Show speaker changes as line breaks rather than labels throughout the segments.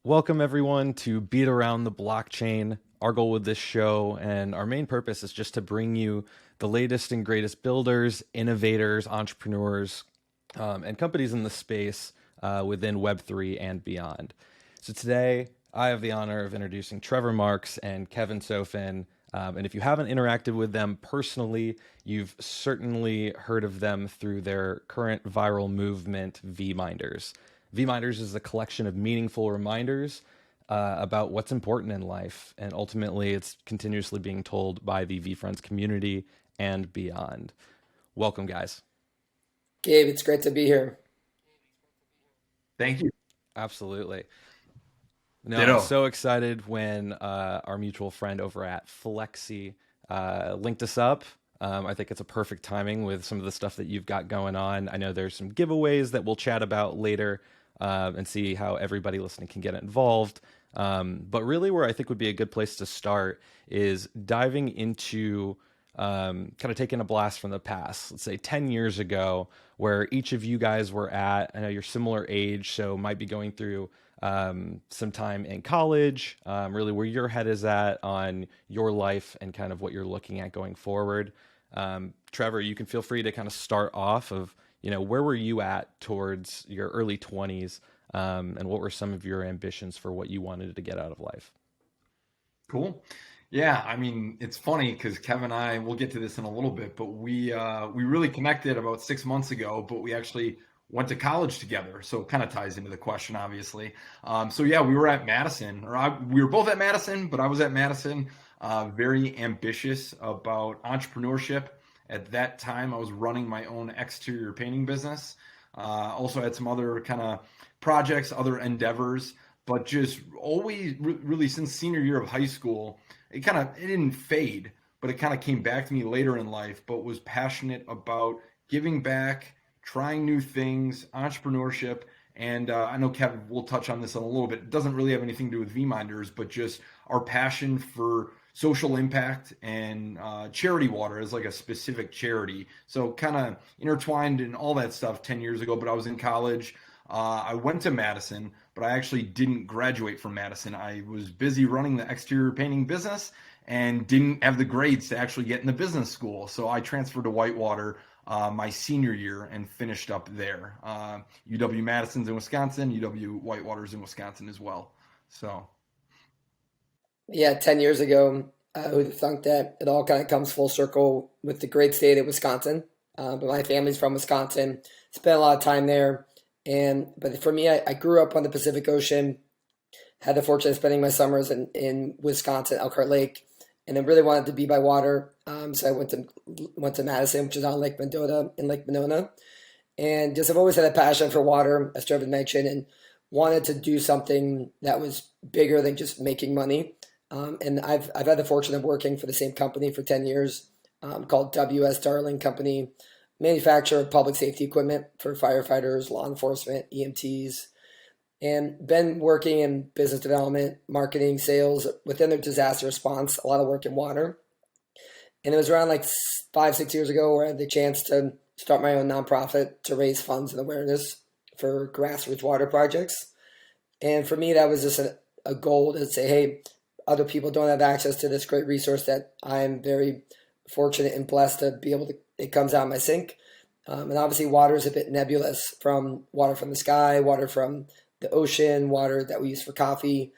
Welcome, everyone, to Beat Around the Blockchain. Our goal with this show and our main purpose is just to bring you the latest and greatest builders, innovators, entrepreneurs, and companies in the space within Web3 and beyond. So today, I have the honor of introducing Trevor Marks and Kevin Sofen. And if you haven't interacted with them personally, you've certainly heard of them through their current viral movement, VeeMinders. VeeMinders is a collection of meaningful reminders about what's important in life, and ultimately it's continuously being told by the VeeFriends community and beyond. Welcome, guys.
Gabe, it's great to be here.
Thank you.
Absolutely. No, I was
Ditto.
so excited when our mutual friend over at Flexy linked us up. I think it's a perfect timing with some of the stuff that you've got going on. I know there's some giveaways that we'll chat about later and see how everybody listening can get involved. But really, where I think would be a good place to start is diving into kind of taking a blast from the past. Let's say 10 years ago, where each of you guys were at. I know you're similar age, so might be going through some time in college, really where your head is at on your life and kind of what you're looking at going forward. Trevor, you can feel free to kind of start off of, where were you at towards your early 20s, and what were some of your ambitions for what you wanted to get out of life?
Cool. Yeah, I mean, it's funny because Kevin and I, we'll get to this in a little bit, but we really connected about 6 months ago, but we actually went to college together. So it kind of ties into the question, obviously. So yeah, we were at Madison, we were both at Madison, but I was at Madison, very ambitious about entrepreneurship. At that time, I was running my own exterior painting business. Also had some other kind of projects, other endeavors, but just always really since senior year of high school, it didn't fade, but it kind of came back to me later in life, but was passionate about giving back, trying new things, entrepreneurship. And I know Kevin will touch on this in a little bit. It doesn't really have anything to do with VeeMinders, but just our passion for social impact and charity water as like a specific charity. So kind of intertwined in all that stuff 10 years ago, but I was in college. I went to Madison, but I actually didn't graduate from Madison. I was busy running the exterior painting business and didn't have the grades to actually get in the business school. So I transferred to Whitewater my senior year and finished up there. UW Madison's in Wisconsin, UW Whitewater's in Wisconsin as well. So
Yeah, 10 years ago, who'd have thunk that it all kind of comes full circle with the great state of Wisconsin. But my family's from Wisconsin, spent a lot of time there. But for me, I grew up on the Pacific Ocean, had the fortune of spending my summers in Wisconsin, Elkhart Lake, and then really wanted to be by water. So I went to Madison, which is on Lake Mendota in Lake Monona. And just I've always had a passion for water, as Trevor mentioned, and wanted to do something that was bigger than just making money. And I've had the fortune of working for the same company for 10 years, called WS Darling Company, manufacturer of public safety equipment for firefighters, law enforcement, EMTs, and been working in business development, marketing, sales within their disaster response, a lot of work in water. And it was around like 5, 6 years ago where I had the chance to start my own nonprofit to raise funds and awareness for grassroots water projects. And for me, that was just a goal to say, hey, other people don't have access to this great resource that I'm very fortunate and blessed to be able to, it comes out of my sink. And obviously water is a bit nebulous, from water from the sky, water from the ocean, water that we use for coffee.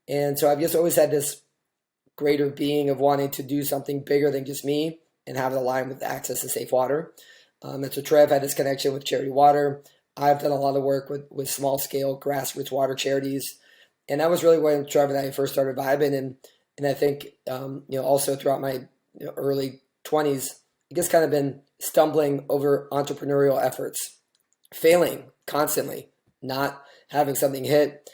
And so I've just always had this greater being of wanting to do something bigger than just me and have it aligned with access to safe water. And so Trev had this connection with Charity Water. I've done a lot of work with small scale grassroots water charities. And that was really when Trevor and I first started vibing. And I think, also throughout my early 20s, I just kind of been stumbling over entrepreneurial efforts, failing constantly, not having something hit,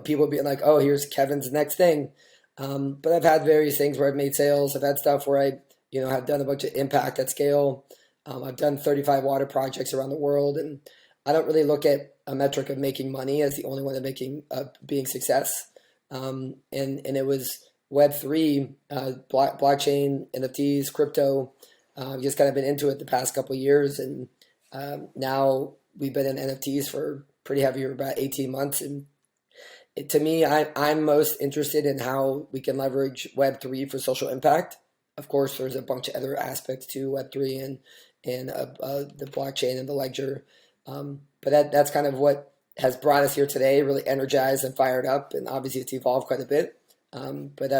people being like, oh, here's Kevin's next thing. But I've had various things where I've made sales. I've had stuff where I, have done a bunch of impact at scale. I've done 35 water projects around the world, and I don't really look at a metric of making money as the only one of making being success. And it was Web3, blockchain, NFTs, crypto. Just kind of been into it the past couple of years, and now we've been in NFTs for pretty heavy, about 18 months, and To me, I'm most interested in how we can leverage Web3 for social impact. Of course, there's a bunch of other aspects to Web3 and the blockchain and the ledger. But that's kind of what has brought us here today, really energized and fired up. And obviously, it's evolved quite a bit. But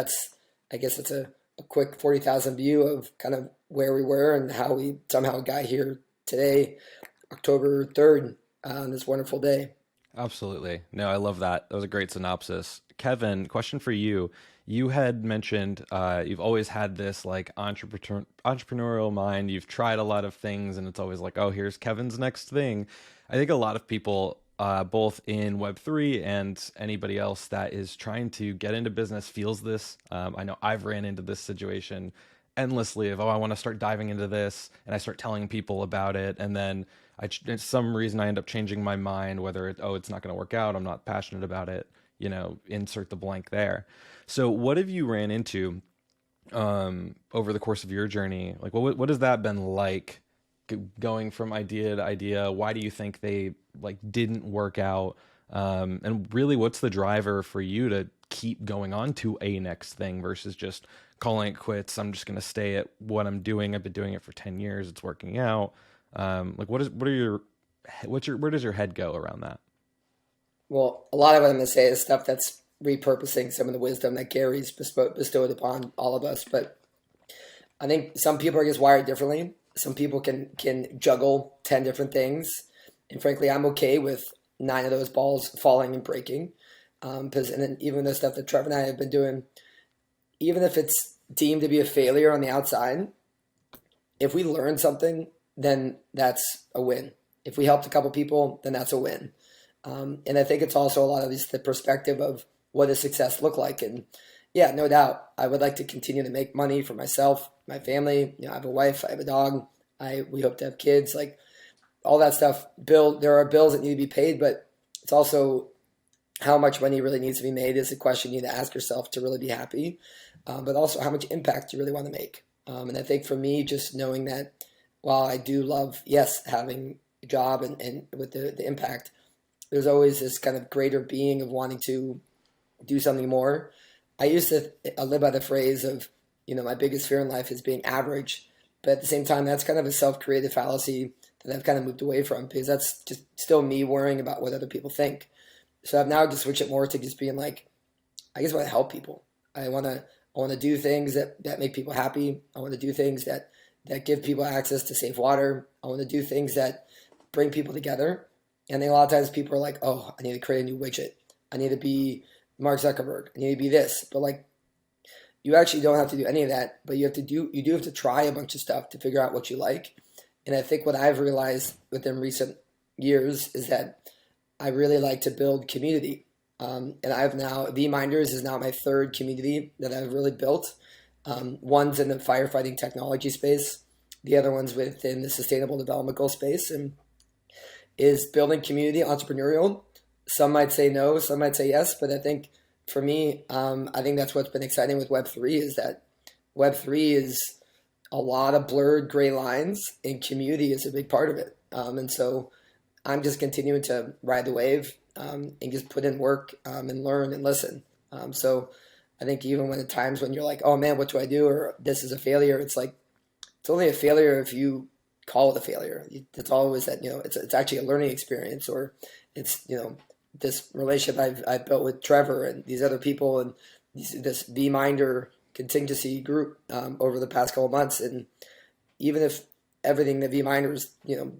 I guess it's a quick 40,000 view of kind of where we were and how we somehow got here today, October 3rd, on this wonderful day.
Absolutely. No, I love that. That was a great synopsis. Kevin, question for you. You had mentioned you've always had this like entrepreneurial mind. You've tried a lot of things, and it's always like, oh, here's Kevin's next thing. I think a lot of people, both in Web3 and anybody else that is trying to get into business, feels this. I know I've ran into this situation endlessly of, oh, I want to start diving into this, and I start telling people about it, and then for some reason I end up changing my mind, whether it's not going to work out, I'm not passionate about it, insert the blank there. So what have you ran into over the course of your journey? Like what has that been like, going from idea to idea? Why do you think they like didn't work out? And really, what's the driver for you to keep going on to a next thing versus just calling it quits? I'm just going to stay at what I'm doing. I've been doing it for 10 years. It's working out. Like where does your head go around that?
Well, a lot of what I'm going to say is stuff that's repurposing some of the wisdom that Gary's bestowed upon all of us. But I think some people are just wired differently. Some people can juggle 10 different things. And frankly, I'm okay with 9 of those balls falling and breaking. And then even the stuff that Trevor and I have been doing, even if it's deemed to be a failure on the outside, if we learn something, then that's a win. If we helped a couple people, then that's a win. And I think it's also a lot of the perspective of what does success look like. And yeah, no doubt, I would like to continue to make money for myself, my family. I have a wife, I have a dog. We hope to have kids. Like all that stuff. There are bills that need to be paid, but it's also how much money really needs to be made is a question you need to ask yourself to really be happy. But also how much impact you really want to make. And I think for me, just knowing that while I do love, yes, having a job and with the impact, there's always this kind of greater being of wanting to do something more. I used to live by the phrase of, my biggest fear in life is being average. But at the same time, that's kind of a self-created fallacy that I've kind of moved away from because that's just still me worrying about what other people think. So I've now just switched it more to just being like, I just want to help people. I want to do things that make people happy. I want to do things that give people access to safe water. I want to do things that bring people together. And then a lot of times people are like, oh, I need to create a new widget. I need to be Mark Zuckerberg. I need to be this. But like, you actually don't have to do any of that, but you do have to try a bunch of stuff to figure out what you like. And I think what I've realized within recent years is that I really like to build community. And I've now, VeeMinders is now my 3rd community that I've really built. One's in the firefighting technology space. The other one's within the sustainable development goal space and is building community, entrepreneurial. Some might say no, some might say yes, but I think for me, I think that's what's been exciting with Web3 is that Web3 is a lot of blurred gray lines and community is a big part of it. And so I'm just continuing to ride the wave and just put in work and learn and listen. So I think even when at times when you're like, oh man, what do I do? Or this is a failure. It's like, it's only a failure if you call it a failure. It's always that, it's actually a learning experience or it's, this relationship I've built with Trevor and these other people and this VeeMinder contingency group over the past couple of months. And even if everything that VeeMinders,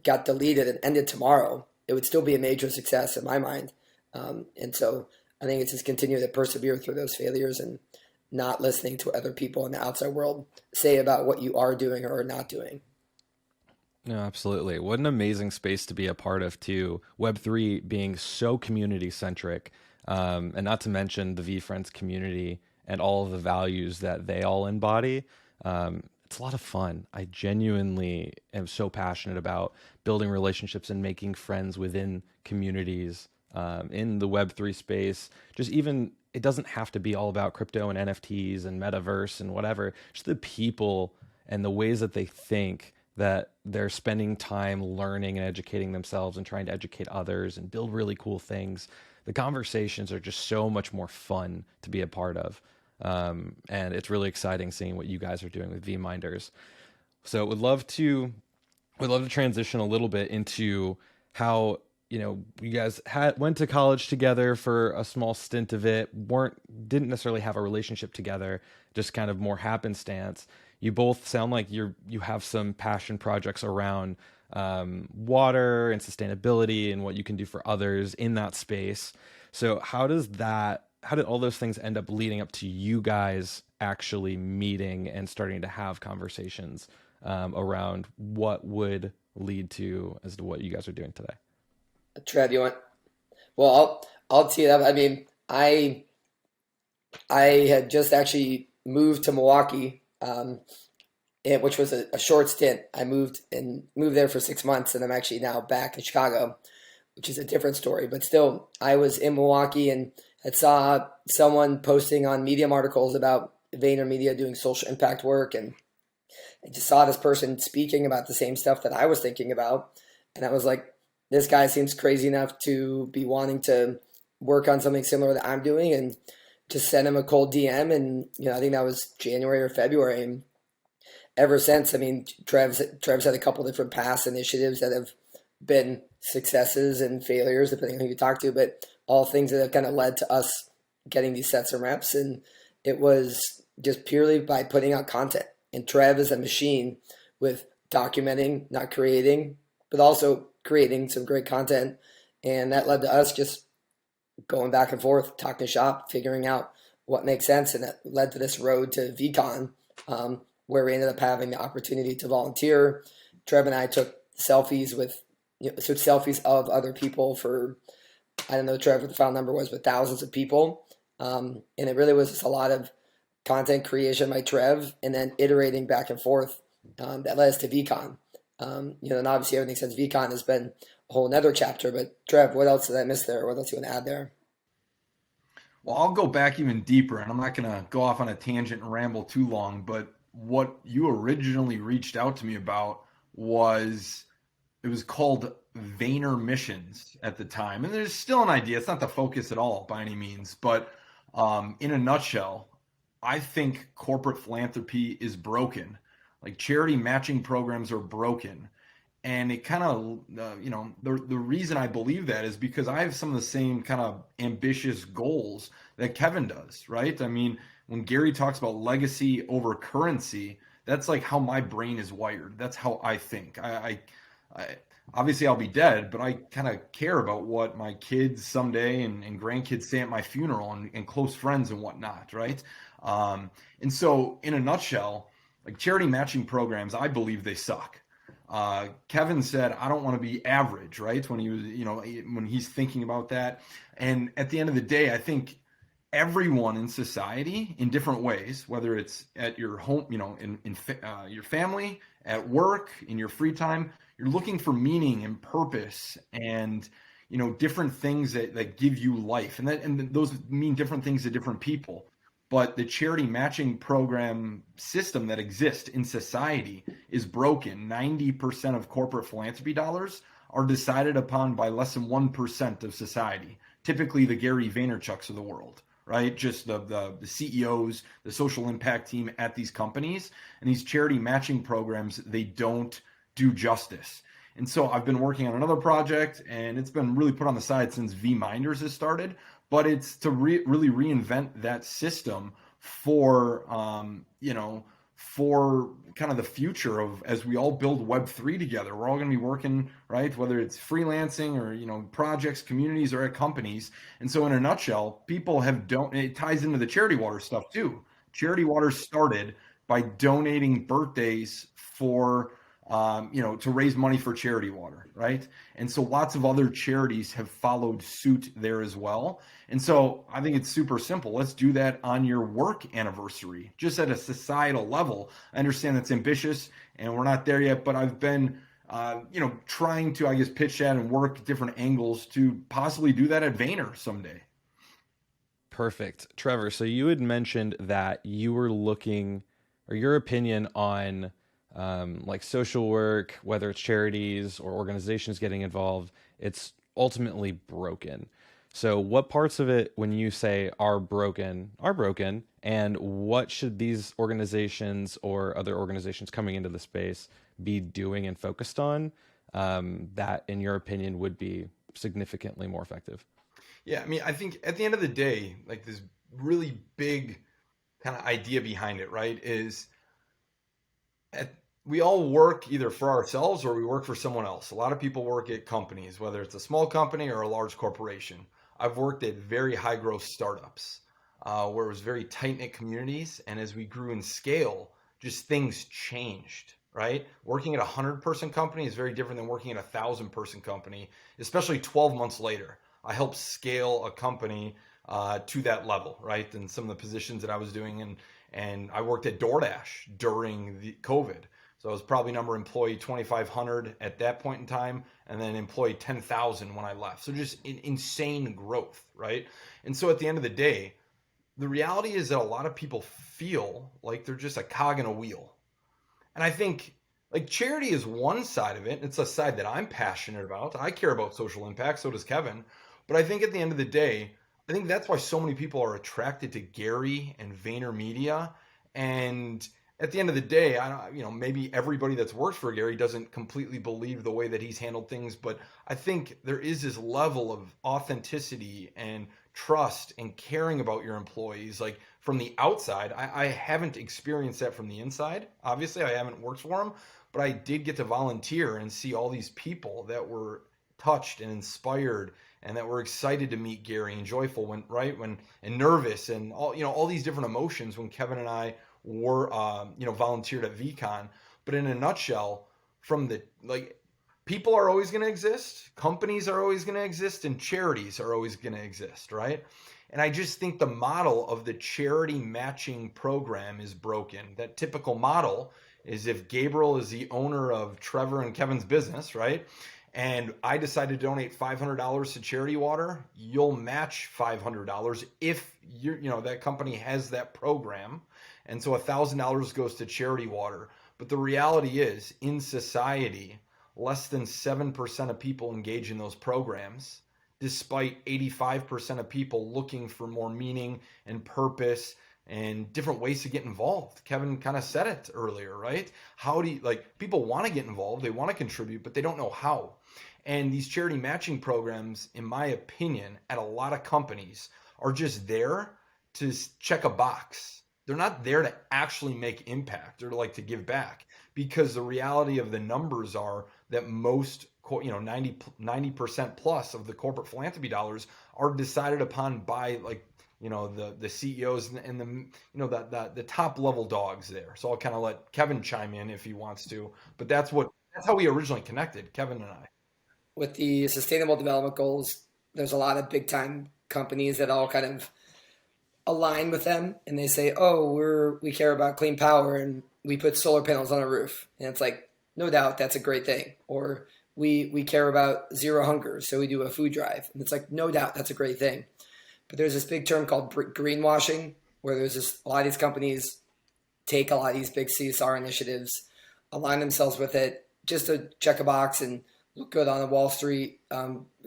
got deleted and ended tomorrow, it would still be a major success in my mind. And so I think it's just continue to persevere through those failures and not listening to what other people in the outside world say about what you are doing or are not doing.
No, absolutely. What an amazing space to be a part of too. Web3 being so community centric, and not to mention the VeeFriends community and all of the values that they all embody. It's a lot of fun. I genuinely am so passionate about building relationships and making friends within communities in the Web3 space. Just even, it doesn't have to be all about crypto and NFTs and metaverse and whatever. Just the people and the ways that they think that they're spending time learning and educating themselves and trying to educate others and build really cool things. The conversations are just so much more fun to be a part of. And it's really exciting seeing what you guys are doing with VeeMinders. So would love to transition a little bit into how, you guys went to college together for a small stint of it, didn't necessarily have a relationship together, just kind of more happenstance. You both sound like you have some passion projects around water and sustainability and what you can do for others in that space. So how did all those things end up leading up to you guys actually meeting and starting to have conversations around what would lead to as to what you guys are doing today?
Trev, you want? Well, I'll tee it up. I mean, I had just actually moved to Milwaukee, which was a short stint. I moved there for 6 months, and I'm actually now back in Chicago, which is a different story. But still, I was in Milwaukee and had saw someone posting on Medium articles about VaynerMedia doing social impact work, and I just saw this person speaking about the same stuff that I was thinking about, and I was like, this guy seems crazy enough to be wanting to work on something similar that I'm doing, and just sent him a cold DM. And I think that was January or February. And ever since, I mean, Trev's had a couple different past initiatives that have been successes and failures, depending on who you talk to, but all things that have kind of led to us getting these sets and reps. And it was just purely by putting out content. And Trev is a machine with documenting, not creating, but also creating some great content. And that led to us just going back and forth, talking shop, figuring out what makes sense. And that led to this road to VCon, where we ended up having the opportunity to volunteer. Trev and I took selfies of other people for, I don't know, Trev, what the final number was, but thousands of people. And it really was just a lot of content creation by Trev, and then iterating back and forth that led us to VCon. And obviously everything since VCon has been a whole nother chapter. But Trev, what else did I miss there? What else do you want to add there?
Well, I'll go back even deeper, and I'm not going to go off on a tangent and ramble too long, but what you originally reached out to me about it was called Vayner Missions at the time. And there's still an idea. It's not the focus at all by any means, but in a nutshell, I think corporate philanthropy is broken. Like charity matching programs are broken. And it kind of, the reason I believe that is because I have some of the same kind of ambitious goals that Kevin does, right? I mean, when Gary talks about legacy over currency, that's like how my brain is wired. That's how I think. I obviously I'll be dead, but I kind of care about what my kids someday and grandkids say at my funeral and close friends and whatnot, right? And so in a nutshell, like charity matching programs, I believe they suck. Kevin said, I don't want to be average, right? When he was, when he's thinking about that. And at the end of the day, I think everyone in society in different ways, whether it's at your home, in your family, at work, in your free time, you're looking for meaning and purpose and, different things that give you life. And those mean different things to different people. But the charity matching program system that exists in society is broken. 90% of corporate philanthropy dollars are decided upon by less than 1% of society, typically the Gary Vaynerchuks of the world, right? Just the CEOs, the social impact team at these companies. And these charity matching programs, they don't do justice. And so I've been working on another project, and it's been really put on the side since VeeMinders has started. But it's to really reinvent that system for, for kind of the future of as we all build Web3 together. We're all going to be working, right? Whether it's freelancing or, projects, communities, or at companies. And so in a nutshell, people it ties into the Charity Water stuff too. Charity Water started by donating birthdays for to raise money for Charity Water, right? And so lots of other charities have followed suit there as well. And so I think it's super simple. Let's do that on your work anniversary, just at a societal level. I understand that's ambitious and we're not there yet, but I've been, trying to, pitch that and work different angles to possibly do that at Vayner someday.
Perfect. Trevor, so you had mentioned that you were looking, or your opinion on like social work, whether it's charities or organizations getting involved, it's ultimately broken. So, what parts of it, when you say are broken, and what should these organizations or other organizations coming into the space be doing and focused on that, in your opinion, would be significantly more effective?
Yeah, I mean, I think at the end of the day, like this really big kind of idea behind it, right, is at, we all work either for ourselves or we work for someone else. A lot of people work at companies, whether it's a small company or a large corporation. I've worked at very high growth startups where it was very tight knit communities. And as we grew in scale, just things changed, right? Working at a 100-person company is very different than working at a 1,000-person company, especially 12 months later. I helped scale a company to that level, right? And some of the positions that I was doing, and I worked at DoorDash during the COVID. So I was probably number employee 2,500 at that point in time, and then employee 10,000 when I left. So just insane growth, right? And so at the end of the day, the reality is that a lot of people feel like they're just a cog in a wheel. And I think like charity is one side of it. It's a side that I'm passionate about. I care about social impact. So does Kevin. But I think at the end of the day, I think that's why so many people are attracted to Gary and VaynerMedia. And at the end of the day, maybe everybody that's worked for Gary doesn't completely believe the way that he's handled things, but I think there is this level of authenticity and trust and caring about your employees. Like from the outside, I haven't experienced that from the inside. Obviously, I haven't worked for him, but I did get to volunteer and see all these people that were touched and inspired and that were excited to meet Gary and joyful and nervous and all these different emotions when Kevin and I were volunteered at VCon. But in a nutshell, people are always going to exist, companies are always going to exist, and charities are always going to exist, right? And I just think the model of the charity matching program is broken. That typical model is if Gabriel is the owner of Trevor and Kevin's business, right? And I decided to donate $500 to Charity Water, you'll match $500 if that company has that program. And so $1,000 goes to Charity Water. But the reality is, in society, less than 7% of people engage in those programs, despite 85% of people looking for more meaning and purpose and different ways to get involved. Kevin kind of said it earlier, right? People want to get involved, they want to contribute, but they don't know how. And these charity matching programs, in my opinion, at a lot of companies are just there to check a box. They're not there to actually make impact or to give back, because the reality of the numbers are that most 90% plus of the corporate philanthropy dollars are decided upon by the CEOs and the top level dogs there. So I'll kind of let Kevin chime in if he wants to, but that's how we originally connected, Kevin and I.
With the sustainable development goals, there's a lot of big time companies that all kind of align with them, and they say, "Oh, we care about clean power and we put solar panels on a roof." And it's like, no doubt that's a great thing. Or we care about zero hunger, so we do a food drive. And it's like, no doubt that's a great thing. But there's this big term called greenwashing, where there's a lot of these companies take a lot of these big CSR initiatives, align themselves with it just to check a box and look good on a Wall Street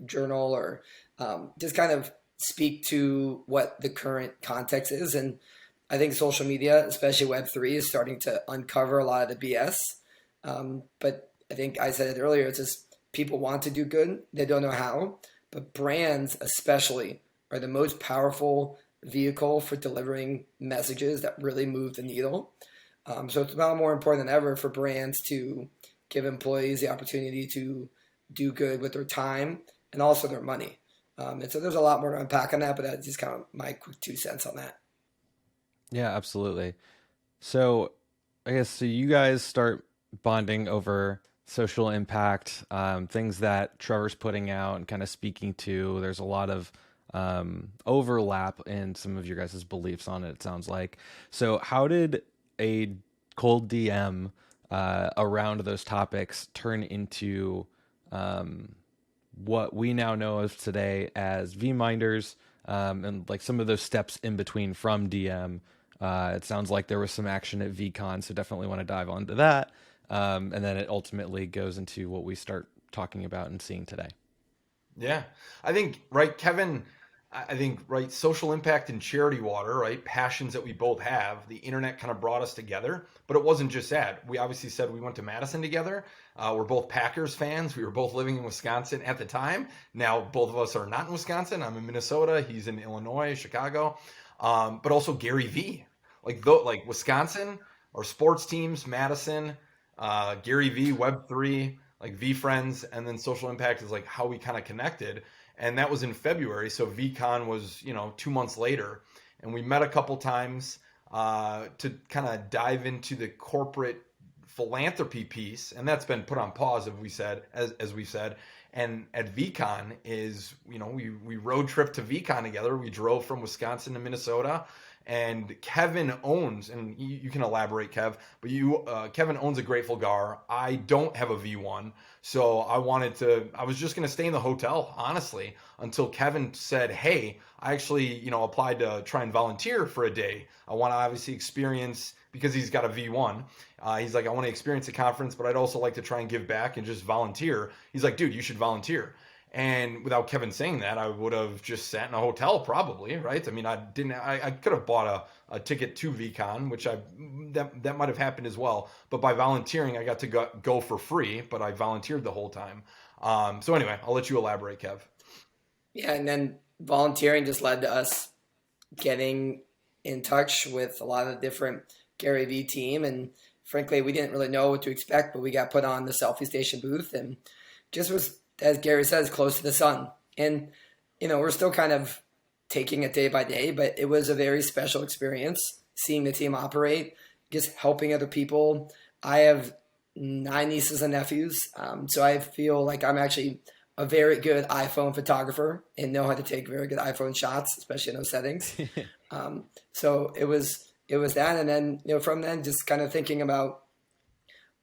journal, or just kind of speak to what the current context is. And I think social media, especially Web3, is starting to uncover a lot of the BS. But I think I said it earlier, it's just people want to do good, they don't know how. But brands especially are the most powerful vehicle for delivering messages that really move the needle. So it's now more important than ever for brands to give employees the opportunity to do good with their time and also their money. And so there's a lot more to unpack on that, but that's just kind of my quick 2 cents on that.
Yeah, absolutely. So I guess, so you guys start bonding over social impact, things that Trevor's putting out and kind of speaking to. There's a lot of overlap in some of your guys' beliefs on it sounds like. So how did a cold DM around those topics turn into what we now know of today as VeeMinders, and like some of those steps in between from DM? It sounds like there was some action at VCon, so definitely want to dive onto that. and then it ultimately goes into what we start talking about and seeing today.
Yeah. I think, right, Kevin, I think, right, social impact and charity water, right, passions that we both have, the internet kind of brought us together, but it wasn't just that. We obviously said we went to Madison together. We're both Packers fans. We were both living in Wisconsin at the time. Now, both of us are not in Wisconsin. I'm in Minnesota. He's in Illinois, Chicago, but also Gary V. Like Wisconsin, our sports teams, Madison, Gary V, Web3, like V Friends, and then social impact is like how we kind of connected. And that was in February. So VCon was, 2 months later. And we met a couple times to kind of dive into the corporate philanthropy piece. And that's been put on pause, as we said. And at VCon is, we road trip to VCon together. We drove from Wisconsin to Minnesota. And Kevin owns, and you can elaborate, Kev, but Kevin owns a Grateful Gar. I don't have a V1, so I was just going to stay in the hotel, honestly, until Kevin said, hey, I actually, applied to try and volunteer for a day. I want to obviously experience, because he's got a V1. He's like, I want to experience the conference, but I'd also like to try and give back and just volunteer. He's like, dude, you should volunteer. And without Kevin saying that, I would have just sat in a hotel probably, right? I mean, I could have bought a ticket to VCon, which that might have happened as well. But by volunteering, I got to go for free, but I volunteered the whole time. So anyway, I'll let you elaborate, Kev.
Yeah, and then volunteering just led to us getting in touch with a lot of different Gary Vee team. And frankly, we didn't really know what to expect, but we got put on the selfie station booth and just was, as Gary says, close to the sun. And, we're still kind of taking it day by day, but it was a very special experience seeing the team operate, just helping other people. I have 9 nieces and nephews, so I feel like I'm actually a very good iPhone photographer and know how to take very good iPhone shots, especially in those settings. So it was that. And then, from then just kind of thinking about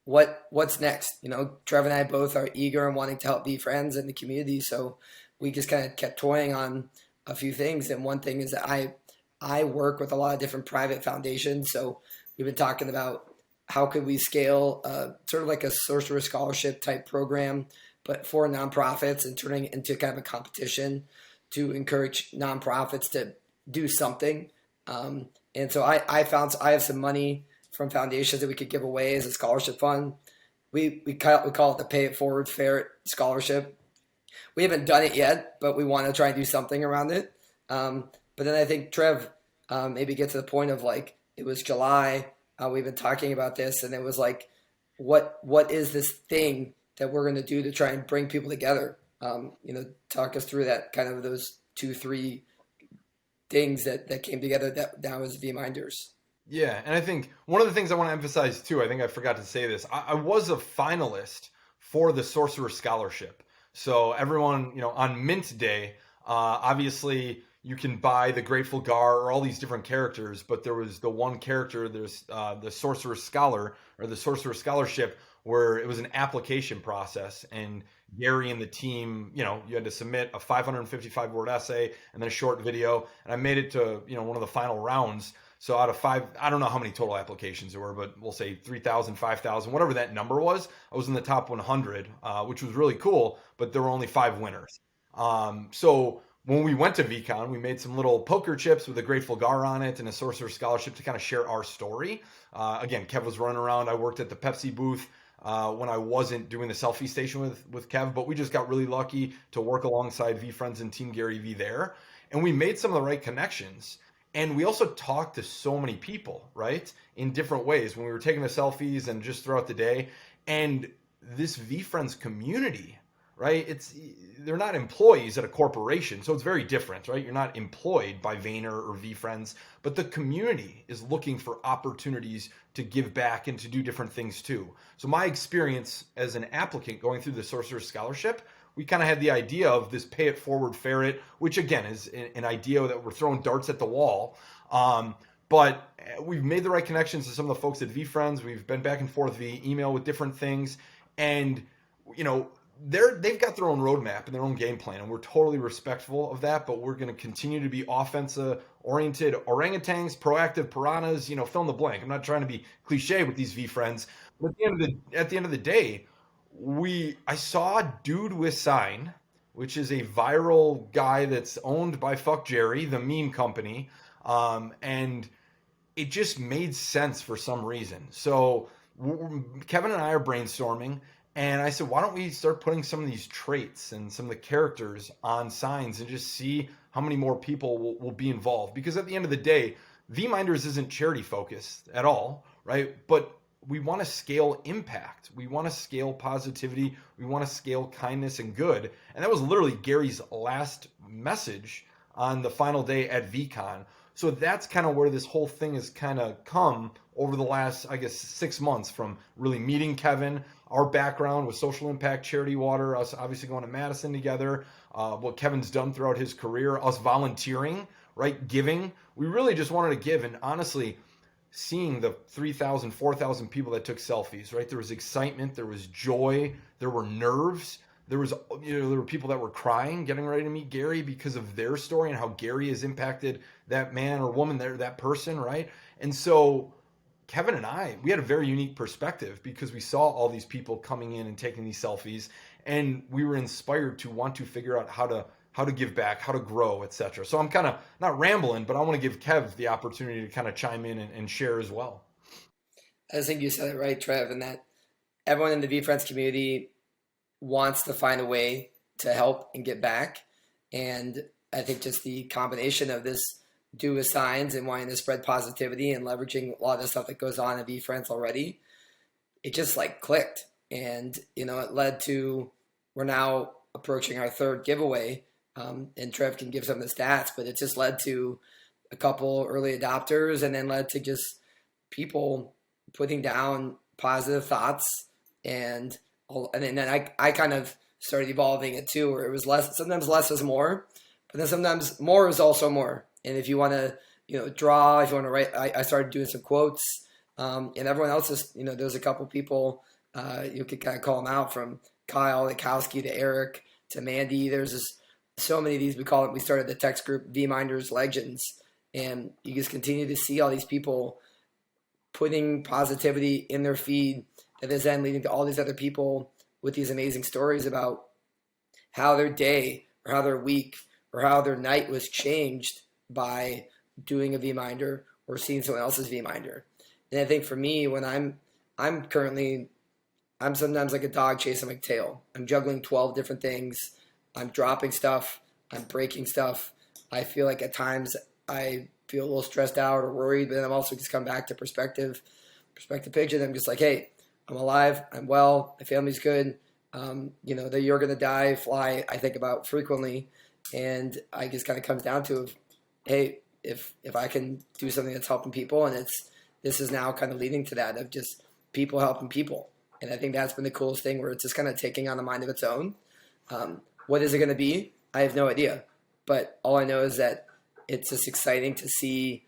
what's next. Trevor and I both are eager and wanting to help be friends in the community. So we just kind of kept toying on a few things. And one thing is that I work with a lot of different private foundations. So we've been talking about how could we scale sort of like a Sorcerer Scholarship type program, but for nonprofits, and turning it into kind of a competition to encourage nonprofits to do something. And so I have some money from foundations that we could give away as a scholarship fund. We call it the Pay It Forward Ferret Scholarship. We haven't done it yet, but we want to try and do something around it. But then I think Trev maybe get to the point of like, it was July, we've been talking about this, and it was like, what is this thing that we're going to do to try and bring people together? Talk us through that, kind of those 2-3 things that came together that was VeeMinders.
Yeah, and I think one of the things I want to emphasize too, I think I forgot to say this, I was a finalist for the Sorcerer Scholarship. So everyone, on Mint Day, obviously you can buy the Grateful Gar or all these different characters, but there was the one character, there's the Sorcerer Scholar or the Sorcerer Scholarship, where it was an application process, and Gary and the team, you had to submit a 555-word essay and then a short video, and I made it to, one of the final rounds. So out of 5, I don't know how many total applications there were, but we'll say 3,000, 5,000, whatever that number was, I was in the top 100, which was really cool, but there were only 5 winners. So when we went to VCon, we made some little poker chips with a Grateful Gar on it and a Sorcerer Scholarship to kind of share our story. Again, Kev was running around. I worked at the Pepsi booth when I wasn't doing the selfie station with Kev, but we just got really lucky to work alongside V Friends and Team Gary V there. And we made some of the right connections. And we also talked to so many people, right, in different ways when we were taking the selfies and just throughout the day. And this V Friends community, right, they're not employees at a corporation, so it's very different, right? You're not employed by Vayner or V Friends, but the community is looking for opportunities to give back and to do different things too. So my experience as an applicant going through the Sorcerer Scholarship, we kind of had the idea of this Pay It Forward Ferret, which again is an idea that we're throwing darts at the wall. But we've made the right connections to some of the folks at VeeFriends. We've been back and forth via email with different things. And, they've got their own roadmap and their own game plan, and we're totally respectful of that, but we're going to continue to be offensive-oriented orangutans, proactive piranhas, fill in the blank. I'm not trying to be cliche with these VeeFriends, At the end of the day, I saw Dude with Sign, which is a viral guy that's owned by Fuck Jerry, the meme company, and it just made sense for some reason. So Kevin and I are brainstorming, and I said, why don't we start putting some of these traits and some of the characters on signs and just see how many more people will be involved? Because at the end of the day, VeeMinders isn't charity focused at all, right? But we want to scale impact. We want to scale positivity. We want to scale kindness and good. And that was literally Gary's last message on the final day at VCon. So that's kind of where this whole thing has kind of come over the last, I guess, 6 months, from really meeting Kevin, our background with social impact, charity water, us obviously going to Madison together, what Kevin's done throughout his career, us volunteering, right? Giving. We really just wanted to give. And honestly, seeing the 3,000, 4,000 people that took selfies, right? There was excitement, there was joy, there were nerves. There were people that were crying, getting ready to meet Gary because of their story and how Gary has impacted that man or woman there, that person, right? And so Kevin and I, we had a very unique perspective because we saw all these people coming in and taking these selfies, and we were inspired to want to figure out how to give back, how to grow, etc. So I'm kind of not rambling, but I want to give Kev the opportunity to kind of chime in and share as well.
I think you said it right, Trev, and that everyone in the VeeFriends community wants to find a way to help and get back. And I think just the combination of this do with signs and wanting to spread positivity and leveraging a lot of the stuff that goes on in VeeFriends already, it just like clicked. And, it led to, we're now approaching our third giveaway. And Trev can give some of the stats, but it just led to a couple early adopters, and then led to just people putting down positive thoughts. And then I kind of started evolving it too, where it was sometimes less is more, but then sometimes more is also more. And if you want to, draw, if you want to write, I started doing some quotes, and everyone else is, there's a couple people, you could kind of call them out, from Kyle Likowski to Eric to Mandy. There's so many of these. We started the text group VeeMinders Legends, and you just continue to see all these people putting positivity in their feed, that is then leading to all these other people with these amazing stories about how their day or how their week or how their night was changed by doing a VeeMinder or seeing someone else's VeeMinder. And I think for me, when I'm sometimes like a dog chasing my tail. I'm juggling 12 different things. I'm dropping stuff. I'm breaking stuff. I feel like at times I feel a little stressed out or worried, but then I'm also just come back to perspective picture. And I'm just like, hey, I'm alive. I'm well. My family's good. The you're going to die fly I think about frequently. And I just kind of comes down to, hey, if I can do something that's helping people, and this is now kind of leading to that of just people helping people. And I think that's been the coolest thing, where it's just kind of taking on a mind of its own. What is it going to be? I have no idea. But all I know is that it's just exciting to see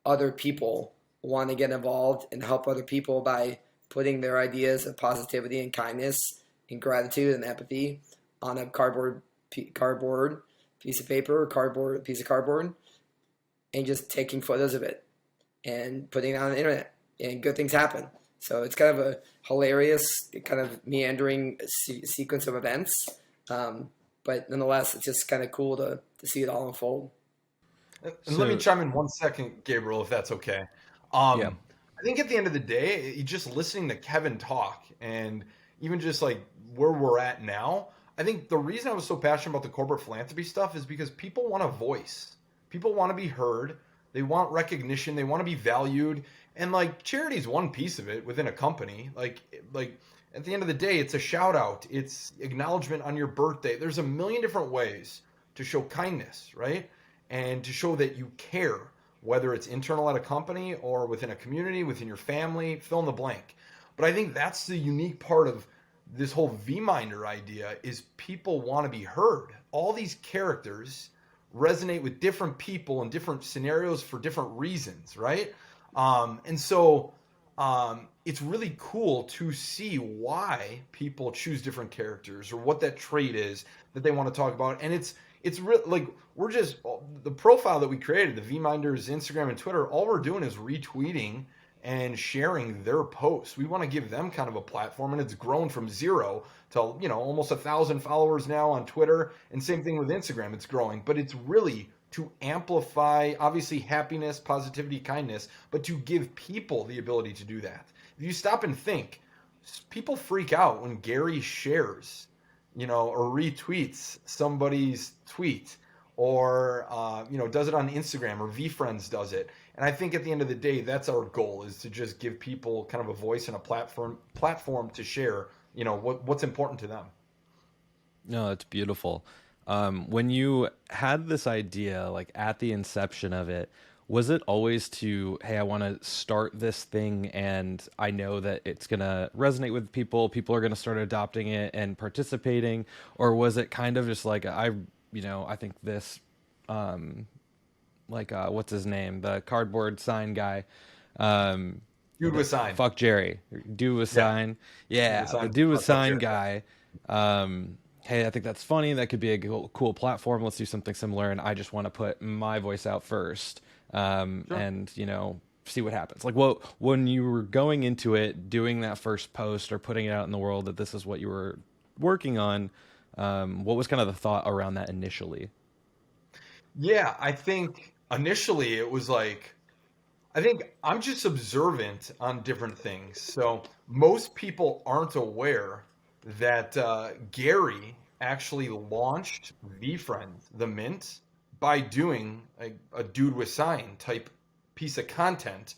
other people want to get involved and help other people by putting their ideas of positivity and kindness and gratitude and empathy on a cardboard piece of paper or piece of cardboard, and just taking photos of it and putting it on the internet, and good things happen. So it's kind of a hilarious, kind of meandering sequence of events. But nonetheless, it's just kind of cool to see it all unfold.
And let me chime in 1 second, Gabriel, if that's okay.
Yeah.
I think at the end of the day, just listening to Kevin talk, and even just like where we're at now, I think the reason I was so passionate about the corporate philanthropy stuff is because people want a voice. People want to be heard. They want recognition. They want to be valued. And like charity is one piece of it within a company. Like at the end of the day, it's a shout out. It's acknowledgement on your birthday. There's a million different ways to show kindness, right? And to show that you care, whether it's internal at a company or within a community, within your family, fill in the blank. But I think that's the unique part of this whole VeeMinder idea, is people want to be heard. All these characters resonate with different people in different scenarios for different reasons, right? And so it's really cool to see why people choose different characters or what that trait is that they want to talk about. And it's like, we're just, the profile that we created, the VeeMinders Instagram and Twitter, all we're doing is retweeting and sharing their posts. We want to give them kind of a platform, and it's grown from 0 to, you know, almost 1,000 followers now on Twitter, and same thing with Instagram. It's growing, but it's really to amplify, obviously, happiness, positivity, kindness, but to give people the ability to do that. If you stop and think, people freak out when Gary shares, you know, or retweets somebody's tweet, or you know, does it on Instagram, or VeeFriends does it. And I think at the end of the day, that's our goal, is to just give people kind of a voice and a platform to share, you know, what's important to them.
No, that's beautiful. When you had this idea, like at the inception of it, was it always to, hey, I want to start this thing and I know that it's going to resonate with people, people are going to start adopting it and participating? Or was it kind of just like, I think this, what's his name? The cardboard sign guy.
Dude with sign.
Fuck Jerry. Dude with sign. Yeah, the dude with sign guy. Hey, I think that's funny. That could be a cool platform. Let's do something similar. And I just want to put my voice out first, and, you know, see what happens. Like, when you were going into it, doing that first post or putting it out in the world that this is what you were working on, what was kind of the thought around that initially?
Yeah, I think initially it was like, I think I'm just observant on different things. So most people aren't aware that Gary actually launched VeeFriends, the Mint, by doing a dude with sign type piece of content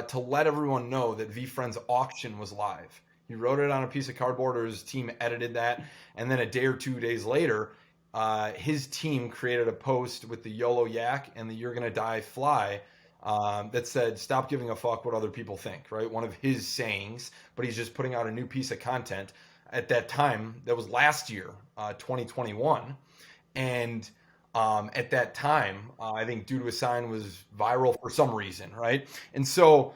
to let everyone know that VeeFriends auction was live. He wrote it on a piece of cardboard, or his team edited that, and then a day or 2 days later, his team created a post with the YOLO yak and the "You're Gonna Die" fly, that said, "Stop giving a fuck what other people think," right? One of his sayings, but he's just putting out a new piece of content at that time. That was last year, 2021. And at that time, I think Dude with Sign was viral for some reason, right? And so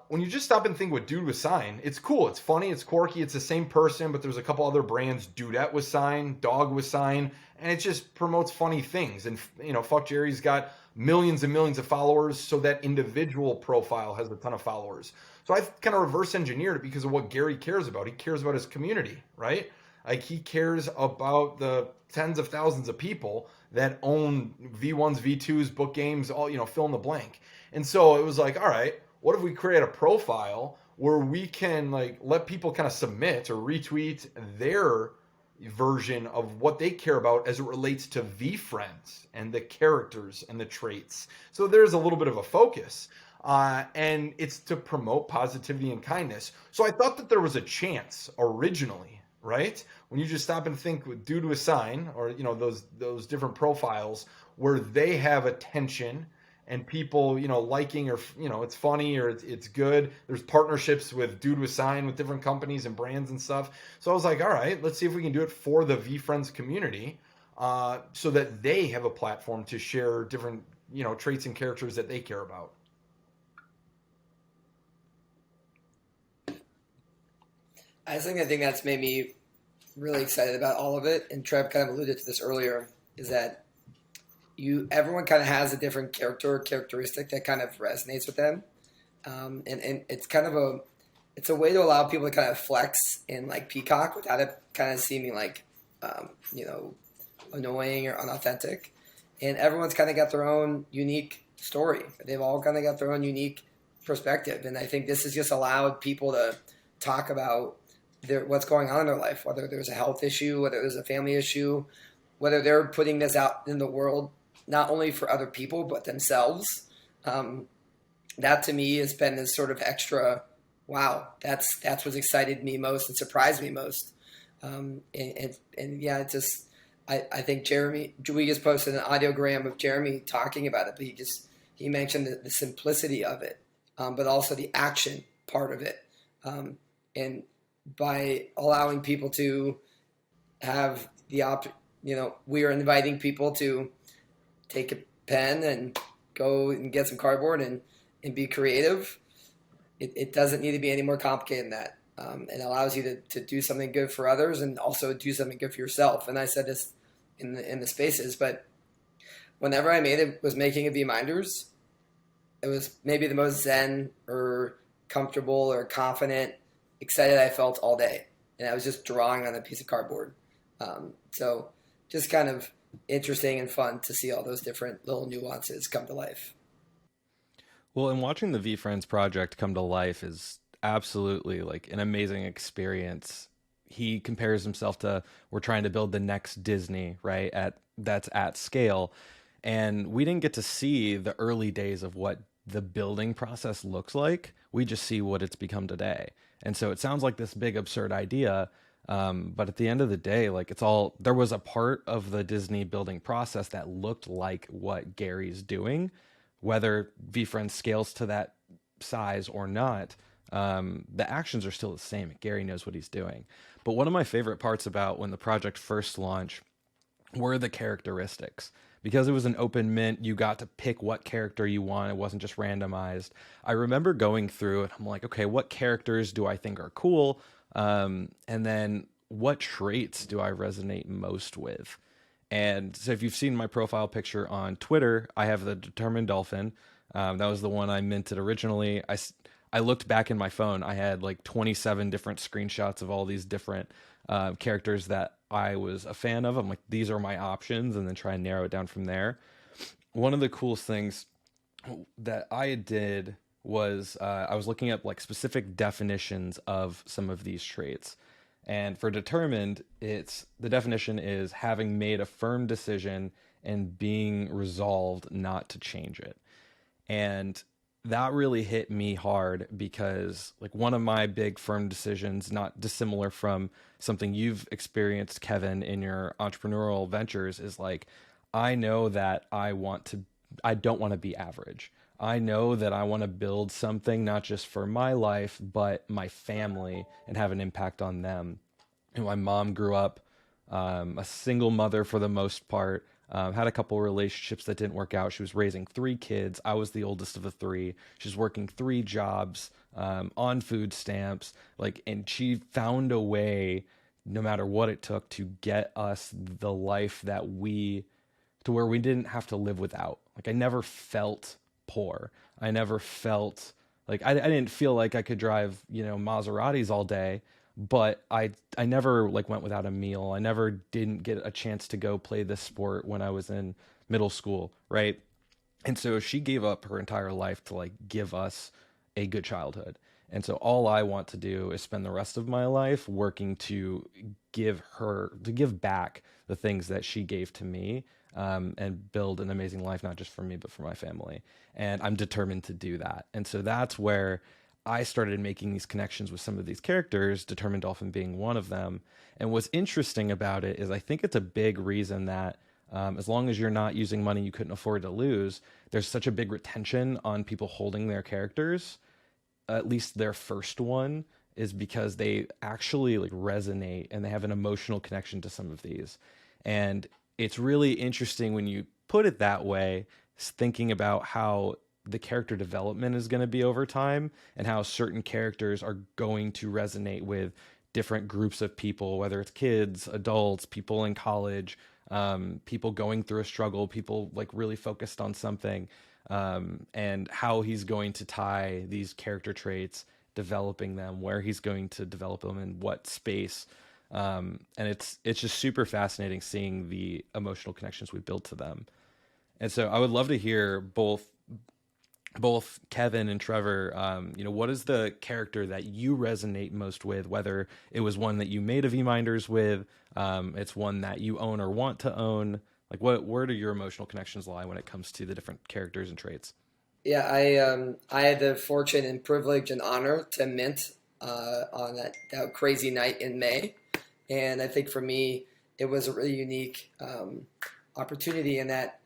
when you just stop and think what Dude with Sign, it's cool, it's funny, it's quirky, it's the same person, but there's a couple other brands, Dudette with Sign, Dog with Sign, and it just promotes funny things. And, you know, Fuck Jerry's got millions and millions of followers, so that individual profile has a ton of followers. So I kind of reverse engineered it because of what Gary cares about. He cares about his community, right? Like, he cares about the tens of thousands of people that own V1s, V2s, book games, all, you know, fill in the blank. And so it was like, all right, what if we create a profile where we can, like, let people kind of submit or retweet their version of what they care about as it relates to VeeFriends and the characters and the traits. So there's a little bit of a focus, and it's to promote positivity and kindness. So I thought that there was a chance originally, right? When you just stop and think with Dude with Sign, or, you know, those different profiles where they have attention and people, you know, liking, or, you know, it's funny, or it's good. There's partnerships with Dude with Sign with different companies and brands and stuff. So I was like, all right, let's see if we can do it for the VeeFriends community, so that they have a platform to share different, you know, traits and characters that they care about.
I think that's made me really excited about all of it. And Trev kind of alluded to this earlier, is that everyone kind of has a different character or characteristic that kind of resonates with them. And it's kind of it's a way to allow people to kind of flex and like peacock without it kind of seeming like, you know, annoying or unauthentic. And everyone's kind of got their own unique story. They've all kind of got their own unique perspective. And I think this has just allowed people to talk about what's going on in their life, whether there's a health issue, whether there's a family issue, whether they're putting this out in the world, not only for other people, but themselves. That to me has been this sort of extra, wow, that's what excited me most and surprised me most. And yeah, it just, I think we just posted an audiogram of Jeremy talking about it, but he mentioned the simplicity of it, but also the action part of it. And by allowing people to have the you know, we are inviting people to take a pen and go and get some cardboard and be creative. It doesn't need to be any more complicated than that. It allows you to do something good for others and also do something good for yourself. And I said this in the spaces, but whenever I was making a VeeMinders, it was maybe the most zen or comfortable or confident, excited I felt all day. And I was just drawing on a piece of cardboard. So just kind of interesting and fun to see all those different little nuances come to life.
Well, and watching the V Friends project come to life is absolutely like an amazing experience. He compares himself to, we're trying to build the next Disney, right? That's at scale. And we didn't get to see the early days of what the building process looks like. We just see what it's become today. And so it sounds like this big absurd idea, but at the end of the day, like it's all, there was a part of the Disney building process that looked like what Gary's doing, whether VeeFriends scales to that size or not. The actions are still the same. Gary knows what he's doing. But one of my favorite parts about when the project first launched were the characteristics. Because it was an open mint, you got to pick what character you want. It wasn't just randomized. I remember going through and I'm like, okay, what characters do I think are cool? And then what traits do I resonate most with? And so if you've seen my profile picture on Twitter, I have the Determined Dolphin. That was the one I minted originally. I looked back in my phone. I had like 27 different screenshots of all these different characters that I was a fan of. I'm like, these are my options, and then try and narrow it down from there. One of the coolest things that I did was I was looking up like specific definitions of some of these traits. And for determined, the definition is having made a firm decision and being resolved not to change it. And that really hit me hard because like one of my big firm decisions, not dissimilar from something you've experienced, Kevin, in your entrepreneurial ventures, is like, I know that I don't want to be average. I know that I want to build something not just for my life, but my family and have an impact on them. And my mom grew up a single mother for the most part. Had a couple of relationships that didn't work out. She was raising 3 kids. I was the oldest of the 3. She's working 3 jobs, on food stamps, and she found a way, no matter what it took, to get us the life to where we didn't have to live without. Like I never felt poor. I never felt like I didn't feel like I could drive, Maseratis all day. But I never like went without a meal. I never didn't get a chance to go play this sport when I was in middle school, right? And so she gave up her entire life to like give us a good childhood. And so all I want to do is spend the rest of my life working to give back the things that she gave to me, and build an amazing life, not just for me, but for my family. And I'm determined to do that. And so that's where I started making these connections with some of these characters, Determined Dolphin being one of them. And what's interesting about it is I think it's a big reason that as long as you're not using money you couldn't afford to lose, there's such a big retention on people holding their characters. At least their first one is because they actually like resonate and they have an emotional connection to some of these. And it's really interesting when you put it that way, thinking about how the character development is going to be over time and how certain characters are going to resonate with different groups of people, whether it's kids, adults, people in college, people going through a struggle, people like really focused on something, and how he's going to tie these character traits, developing them, where he's going to develop them in what space. And it's just super fascinating seeing the emotional connections we build to them. And so I would love to hear both Kevin and Trevor, what is the character that you resonate most with, whether it was one that you made a VeeMinders with, it's one that you own or want to own, like where do your emotional connections lie when it comes to the different characters and traits?
Yeah, I had the fortune and privilege and honor to mint on that crazy night in May. And I think for me, it was a really unique opportunity in that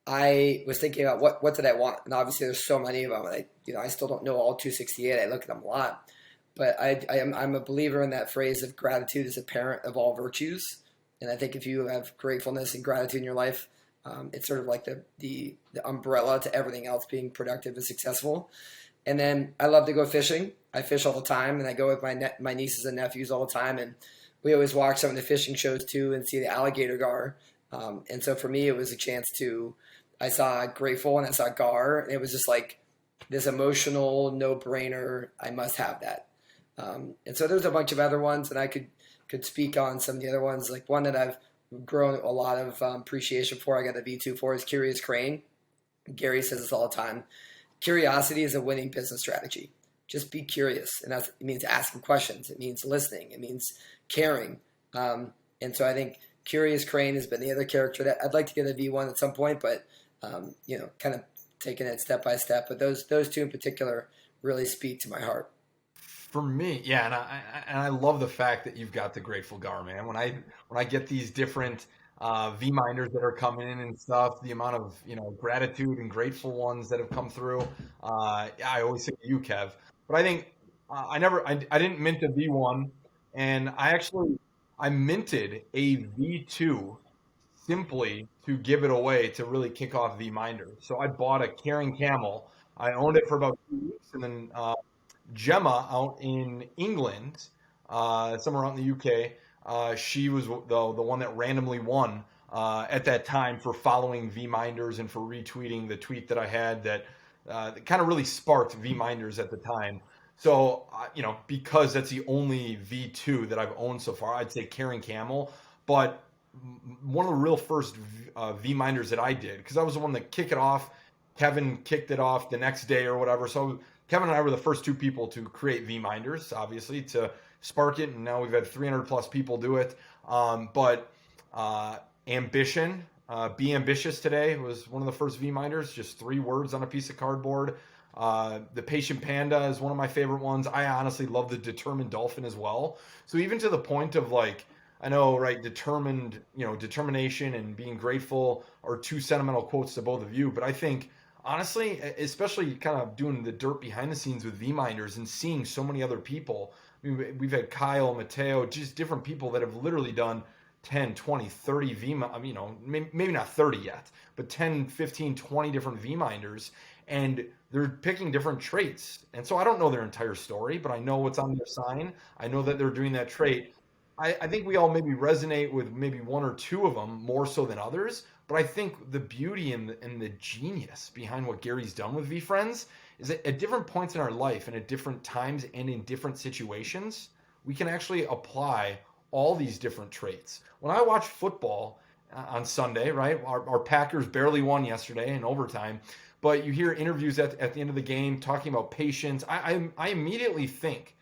I was thinking about what did I want, and obviously there's so many of them. And I still don't know all 268. I look at them a lot, but I'm a believer in that phrase of gratitude is a parent of all virtues. And I think if you have gratefulness and gratitude in your life, it's sort of like the umbrella to everything else being productive and successful. And then I love to go fishing. I fish all the time, and I go with my nieces and nephews all the time, and we always watch some of the fishing shows too and see the alligator gar. And so for me, it was a chance I saw Grateful and I saw Gar, and it was just like this emotional no-brainer. I must have that. And so there's a bunch of other ones, and I could speak on some of the other ones. Like one that I've grown a lot of appreciation for. I got a V2 for is Curious Crane. Gary says this all the time. Curiosity is a winning business strategy. Just be curious, and it means asking questions. It means listening. It means caring. And so I think Curious Crane has been the other character that I'd like to get a V1 at some point, but kind of taking it step by step. But those two in particular really speak to my heart.
For me, yeah, and I love the fact that you've got the Grateful Gar, man. When I get these different VeeMinders that are coming in and stuff, the amount of gratitude and grateful ones that have come through, I always say to you, Kev. But I think I didn't mint a V1, and I minted a V2 simply to give it away to really kick off VeeMinder. So I bought a Caring Camel. I owned it for about 2 weeks, and then Gemma out in England, somewhere out in the UK. She was the one that randomly won at that time for following VeeMinders and for retweeting the tweet that I had that kind of really sparked VeeMinders at the time. So, because that's the only V2 that I've owned so far, I'd say Caring Camel. But one of the real first VeeMinders that I did, because I was the one that kicked it off. Kevin kicked it off the next day or whatever. So Kevin and I were the first two people to create VeeMinders, obviously, to spark it. And now we've had 300 plus people do it. But ambition, be ambitious today was one of the first VeeMinders, just 3 words on a piece of cardboard. The Patient Panda is one of my favorite ones. I honestly love the Determined Dolphin as well. So even to the point of like, I know, right, determination and being grateful are 2 sentimental quotes to both of you. But I think, honestly, especially kind of doing the dirt behind the scenes with VeeMinders and seeing so many other people. I mean, we've had Kyle, Mateo, just different people that have literally done 10, 20, 30 maybe not 30 yet, but 10, 15, 20 different VeeMinders. And they're picking different traits. And so I don't know their entire story, but I know what's on their sign. I know that they're doing that trait. I think we all maybe resonate with maybe 1 or 2 of them more so than others. But I think the beauty and the genius behind what Gary's done with VeeFriends is that at different points in our life and at different times and in different situations, we can actually apply all these different traits. When I watch football on Sunday, right, our Packers barely won yesterday in overtime, but you hear interviews at the end of the game talking about patience. I immediately think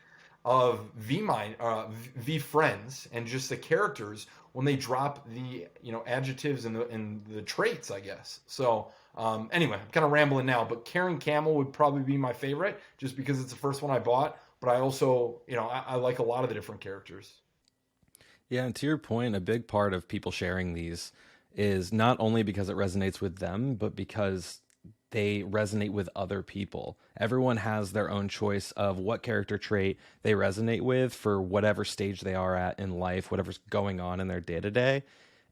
of VeeFriends and just the characters when they drop the adjectives and the traits, I guess. So anyway, I'm kind of rambling now, but Caring Camel would probably be my favorite just because it's the first one I bought. But I also, I like a lot of the different characters.
Yeah, and to your point, a big part of people sharing these is not only because it resonates with them, but because they resonate with other people. Everyone has their own choice of what character trait they resonate with for whatever stage they are at in life, whatever's going on in their day to day.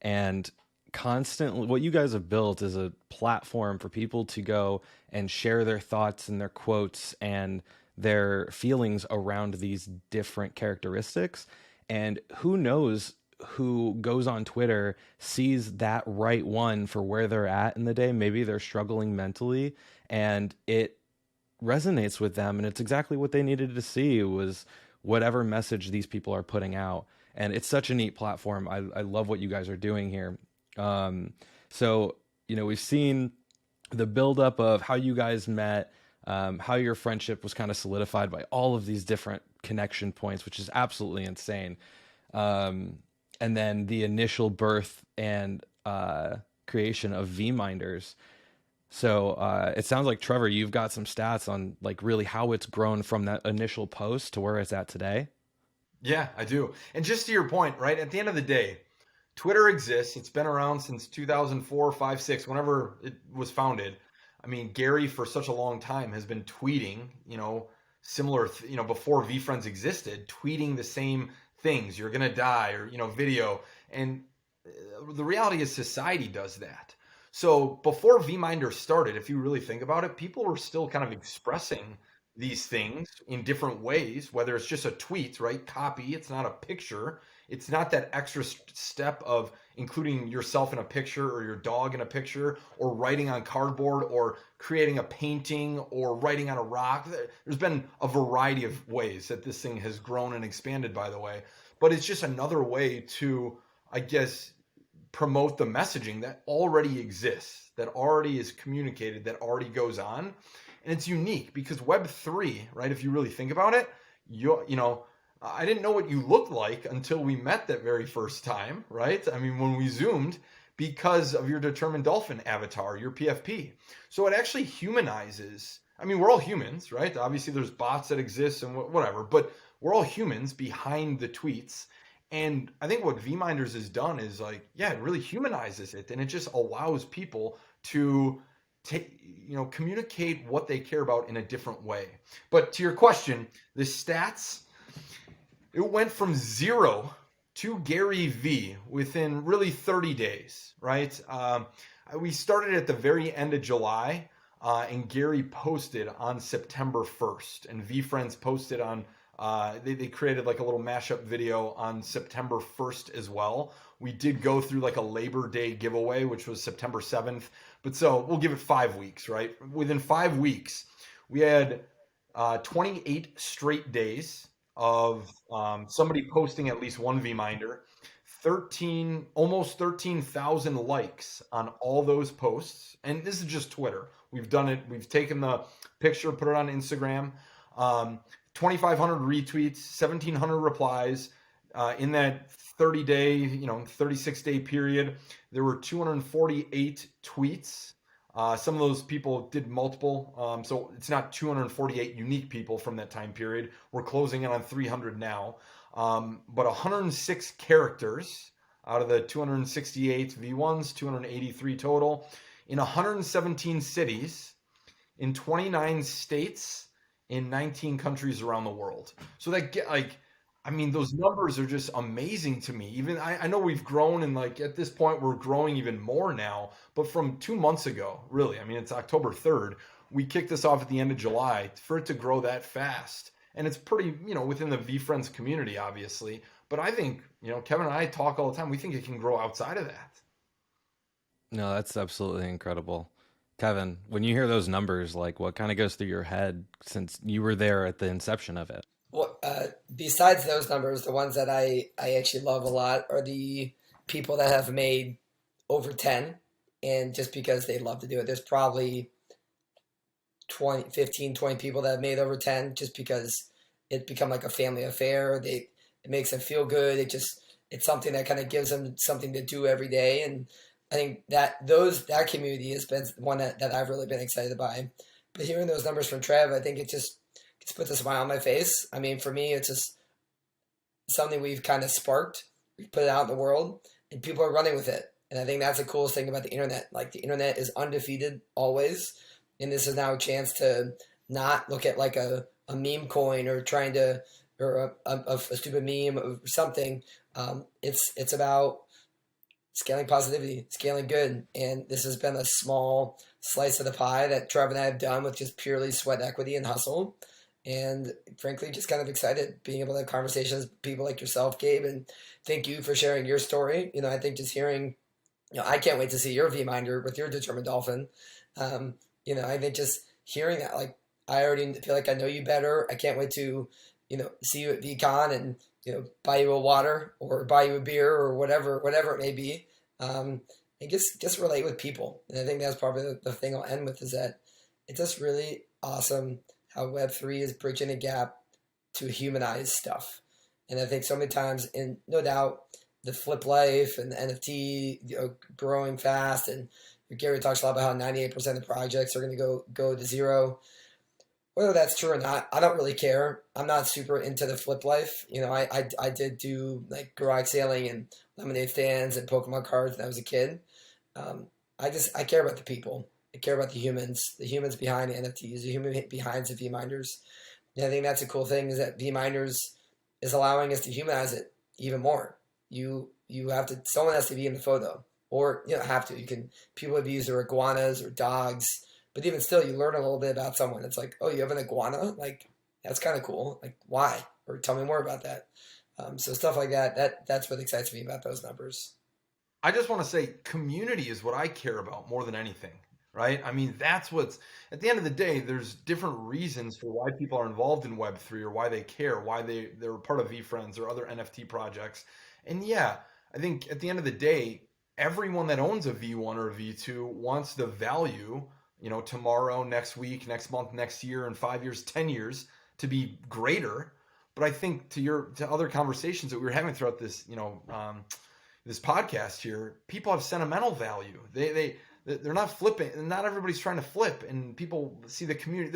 And constantly, what you guys have built is a platform for people to go and share their thoughts and their quotes and their feelings around these different characteristics. And who knows who goes on Twitter, sees that right one for where they're at in the day. Maybe they're struggling mentally and it resonates with them. And it's exactly what they needed to see was whatever message these people are putting out. And it's such a neat platform. I love what you guys are doing here. So, we've seen the buildup of how you guys met, how your friendship was kind of solidified by all of these different connection points, which is absolutely insane. And then the initial birth and creation of VeeMinders. So it sounds like, Trevor, you've got some stats on like really how it's grown from that initial post to where it's at today.
Yeah, I do. And just to your point, right, at the end of the day, Twitter exists. It's been around since 2004, 5, 6, whenever it was founded. I mean, Gary for such a long time has been tweeting, similar, before VeeFriends existed, tweeting the same things. You're going to die or, video. And the reality is society does that. So before VeeMinder started, if you really think about it, people were still kind of expressing these things in different ways, whether it's just a tweet, right? Copy, it's not a picture. It's not that extra step of including yourself in a picture or your dog in a picture or writing on cardboard or creating a painting or writing on a rock. There's been a variety of ways that this thing has grown and expanded, by the way, but it's just another way to, I guess, promote the messaging that already exists, that already is communicated, that already goes on. And it's unique because Web3, right? If you really think about it, you know, I didn't know what you looked like until we met that very first time, right? I mean, when we Zoomed, because of your Determined Dolphin avatar, your PFP. So it actually humanizes. I mean, we're all humans, right? Obviously, there's bots that exist and whatever, but we're all humans behind the tweets. And I think what VeeMinders has done is like, yeah, it really humanizes it, and it just allows people to communicate what they care about in a different way. But to your question, the stats, it went from 0 to Gary V within really 30 days, right? We started at the very end of July, and Gary posted on September 1st, and VeeFriends posted on, they created like a little mashup video on September 1st as well. We did go through like a Labor Day giveaway, which was September 7th, but so we'll give it 5 weeks, right? Within 5 weeks, we had 28 straight days of somebody posting at least one VeeMinder, almost 13,000 likes on all those posts. And this is just Twitter. We've done it. We've taken the picture, put it on Instagram, 2,500 retweets, 1,700 replies. In that 30-day, 36-day period, there were 248 tweets. Some of those people did multiple, so it's not 248 unique people from that time period. We're closing in on 300 now, but 106 characters out of the 268 V1s, 283 total, in 117 cities, in 29 states, in 19 countries around the world. So that those numbers are just amazing to me. Even I know we've grown, and like at this point we're growing even more now, but from 2 months ago, really, I mean, it's October 3rd. We kicked this off at the end of July. For it to grow that fast, and it's pretty, within the VeeFriends community, obviously, but I think, Kevin and I talk all the time. We think it can grow outside of that.
No, that's absolutely incredible. Kevin, when you hear those numbers, like what kind of goes through your head since you were there at the inception of it?
Well, besides those numbers, the ones that I actually love a lot are the people that have made over 10, and just because they love to do it. There's probably 15, 20 people that have made over 10 just because it become like a family affair. It makes them feel good. It's something that kind of gives them something to do every day. And I think that community has been one that I've really been excited by. But hearing those numbers from Trev, I think it's put a smile on my face. I mean, for me, it's just something we've kind of sparked. We put it out in the world, and people are running with it. And I think that's the coolest thing about the internet. Like, the internet is undefeated always, and this is now a chance to not look at like a meme coin or a stupid meme or something. It's about scaling positivity, scaling good, and this has been a small slice of the pie that Trevor and I have done with just purely sweat equity and hustle. And frankly, just kind of excited being able to have conversations with people like yourself, Gabe, and thank you for sharing your story. I think just hearing, I can't wait to see your VeeMinder with your Determined Dolphin. I think just hearing that, like, I already feel like I know you better. I can't wait to, see you at VCon and, buy you a water or buy you a beer or whatever it may be. And just relate with people. And I think that's probably the thing I'll end with, is that it's just really awesome how Web3 is bridging a gap to humanize stuff. And I think so many times, and no doubt, the flip life and the NFT growing fast, and Gary talks a lot about how 98% of projects are going to go to zero. Whether that's true or not, I don't really care. I'm not super into the flip life. I did do like garage sailing and lemonade stands and Pokemon cards when I was a kid. I care about the people. I care about the humans behind the NFTs, the human behind the VeeMinders. And I think that's a cool thing, is that VeeMinders is allowing us to humanize it even more. Someone has to be in the photo, or you don't have to. People have used their iguanas or dogs, but even still, you learn a little bit about someone. It's like, oh, you have an iguana? Like, that's kind of cool. Like, why? Or tell me more about that. So stuff like that's what excites me about those numbers.
I just want to say community is what I care about more than anything, right? I mean, that's what's at the end of the day, there's different reasons for why people are involved in Web3 or why they care, why they're part of VFriends or other NFT projects. And yeah, I think at the end of the day, everyone that owns a V1 or a V2 wants the value, tomorrow, next week, next month, next year, in 5 years, 10 years to be greater. But I think to other conversations that we were having throughout this podcast here, people have sentimental value. They're not flipping, and not everybody's trying to flip. And people see the community.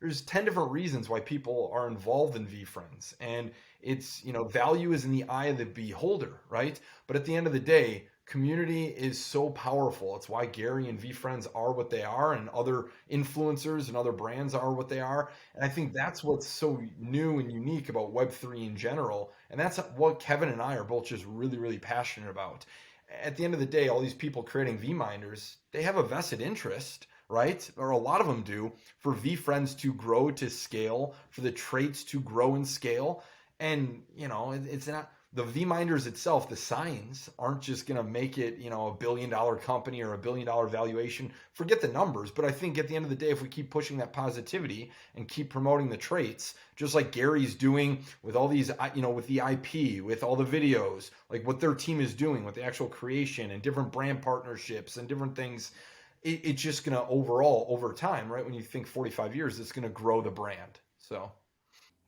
There's 10 different reasons why people are involved in VFriends, and it's value is in the eye of the beholder, right? But at the end of the day, community is so powerful. It's why Gary and VFriends are what they are, and other influencers and other brands are what they are. And I think that's what's so new and unique about Web3 in general. And that's what Kevin and I are both just really, really passionate about. At the end of the day, all these people creating VeeMinders, they have a vested interest, right? Or a lot of them do, for VFriends to grow to scale, for the traits to grow and scale. And, it's not the VeeMinders itself, the signs aren't just going to make it, a billion-dollar company or a billion-dollar valuation. Forget the numbers. But I think at the end of the day, if we keep pushing that positivity and keep promoting the traits, just like Gary's doing with all these, with the IP, with all the videos, like what their team is doing with the actual creation and different brand partnerships and different things, it's just going to overall, over time, right? When you think 45 years, it's going to grow the brand. So.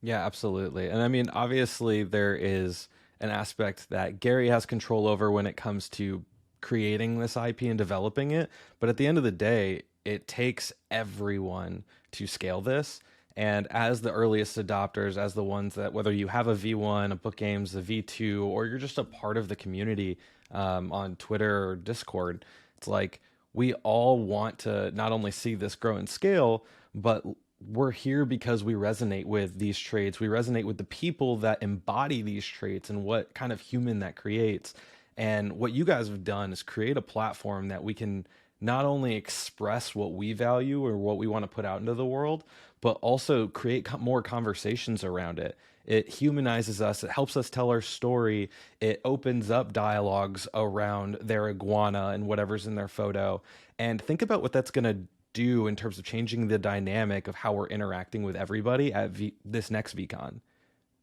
Yeah, absolutely. And I mean, obviously, there is an aspect that Gary has control over when it comes to creating this IP and developing it. But at the end of the day, it takes everyone to scale this. And as the earliest adopters, as the ones that, whether you have a V1, a Book Games, a V2, or you're just a part of the community on Twitter or Discord, it's like we all want to not only see this grow and scale, but we're here because we resonate with these traits. We resonate with the people that embody these traits and what kind of human that creates. And what you guys have done is create a platform that we can not only express what we value or what we want to put out into the world, but also create more conversations around it. It humanizes us. It helps us tell our story. It opens up dialogues around their iguana and whatever's in their photo. And think about what that's going to do in terms of changing the dynamic of how we're interacting with everybody at this next VCon,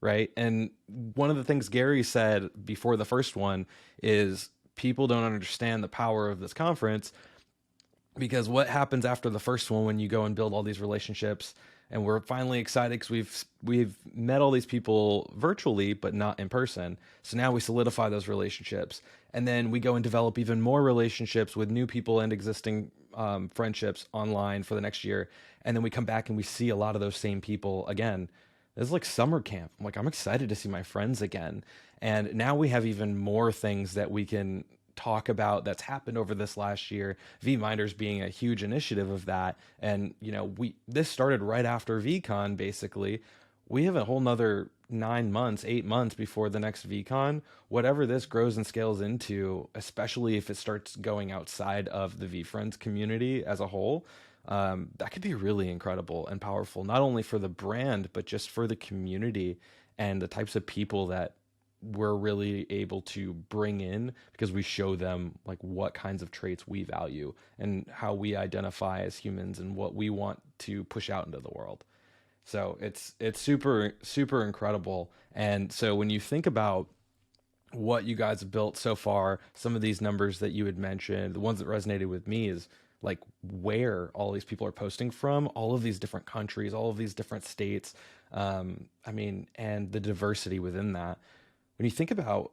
right? And one of the things Gary said before the first one is people don't understand the power of this conference, because what happens after the first one when you go and build all these relationships, and we're finally excited because we've met all these people virtually but not in person, so now we solidify those relationships, and then we go and develop even more relationships with new people and existing friendships online for the next year, and then we come back and we see a lot of those same people again. It's like summer camp. I'm excited to see my friends again, and now we have even more things that we can talk about that's happened over this last year, VeeMinders being a huge initiative of that. And this started right after VCon. Basically, we have a whole nother 9 months, 8 months before the next VCon. Whatever this grows and scales into, especially if it starts going outside of the VFriends community as a whole, that could be really incredible and powerful, not only for the brand, but just for the community and the types of people that we're really able to bring in, because we show them like what kinds of traits we value and how we identify as humans and what we want to push out into the world. So it's super, super incredible. And so when you think about what you guys have built so far, some of these numbers that you had mentioned, the ones that resonated with me is like where all these people are posting from, all of these different countries, all of these different states. And the diversity within that. When you think about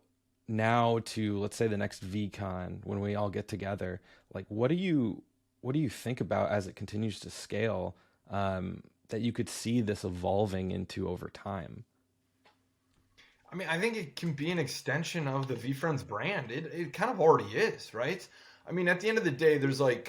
now to, let's say, the next VCon, when we all get together, like what do you think about as it continues to scale, that you could see this evolving into over time?
I mean, I think it can be an extension of the VFriends brand. It kind of already is, right? I mean, at the end of the day, there's like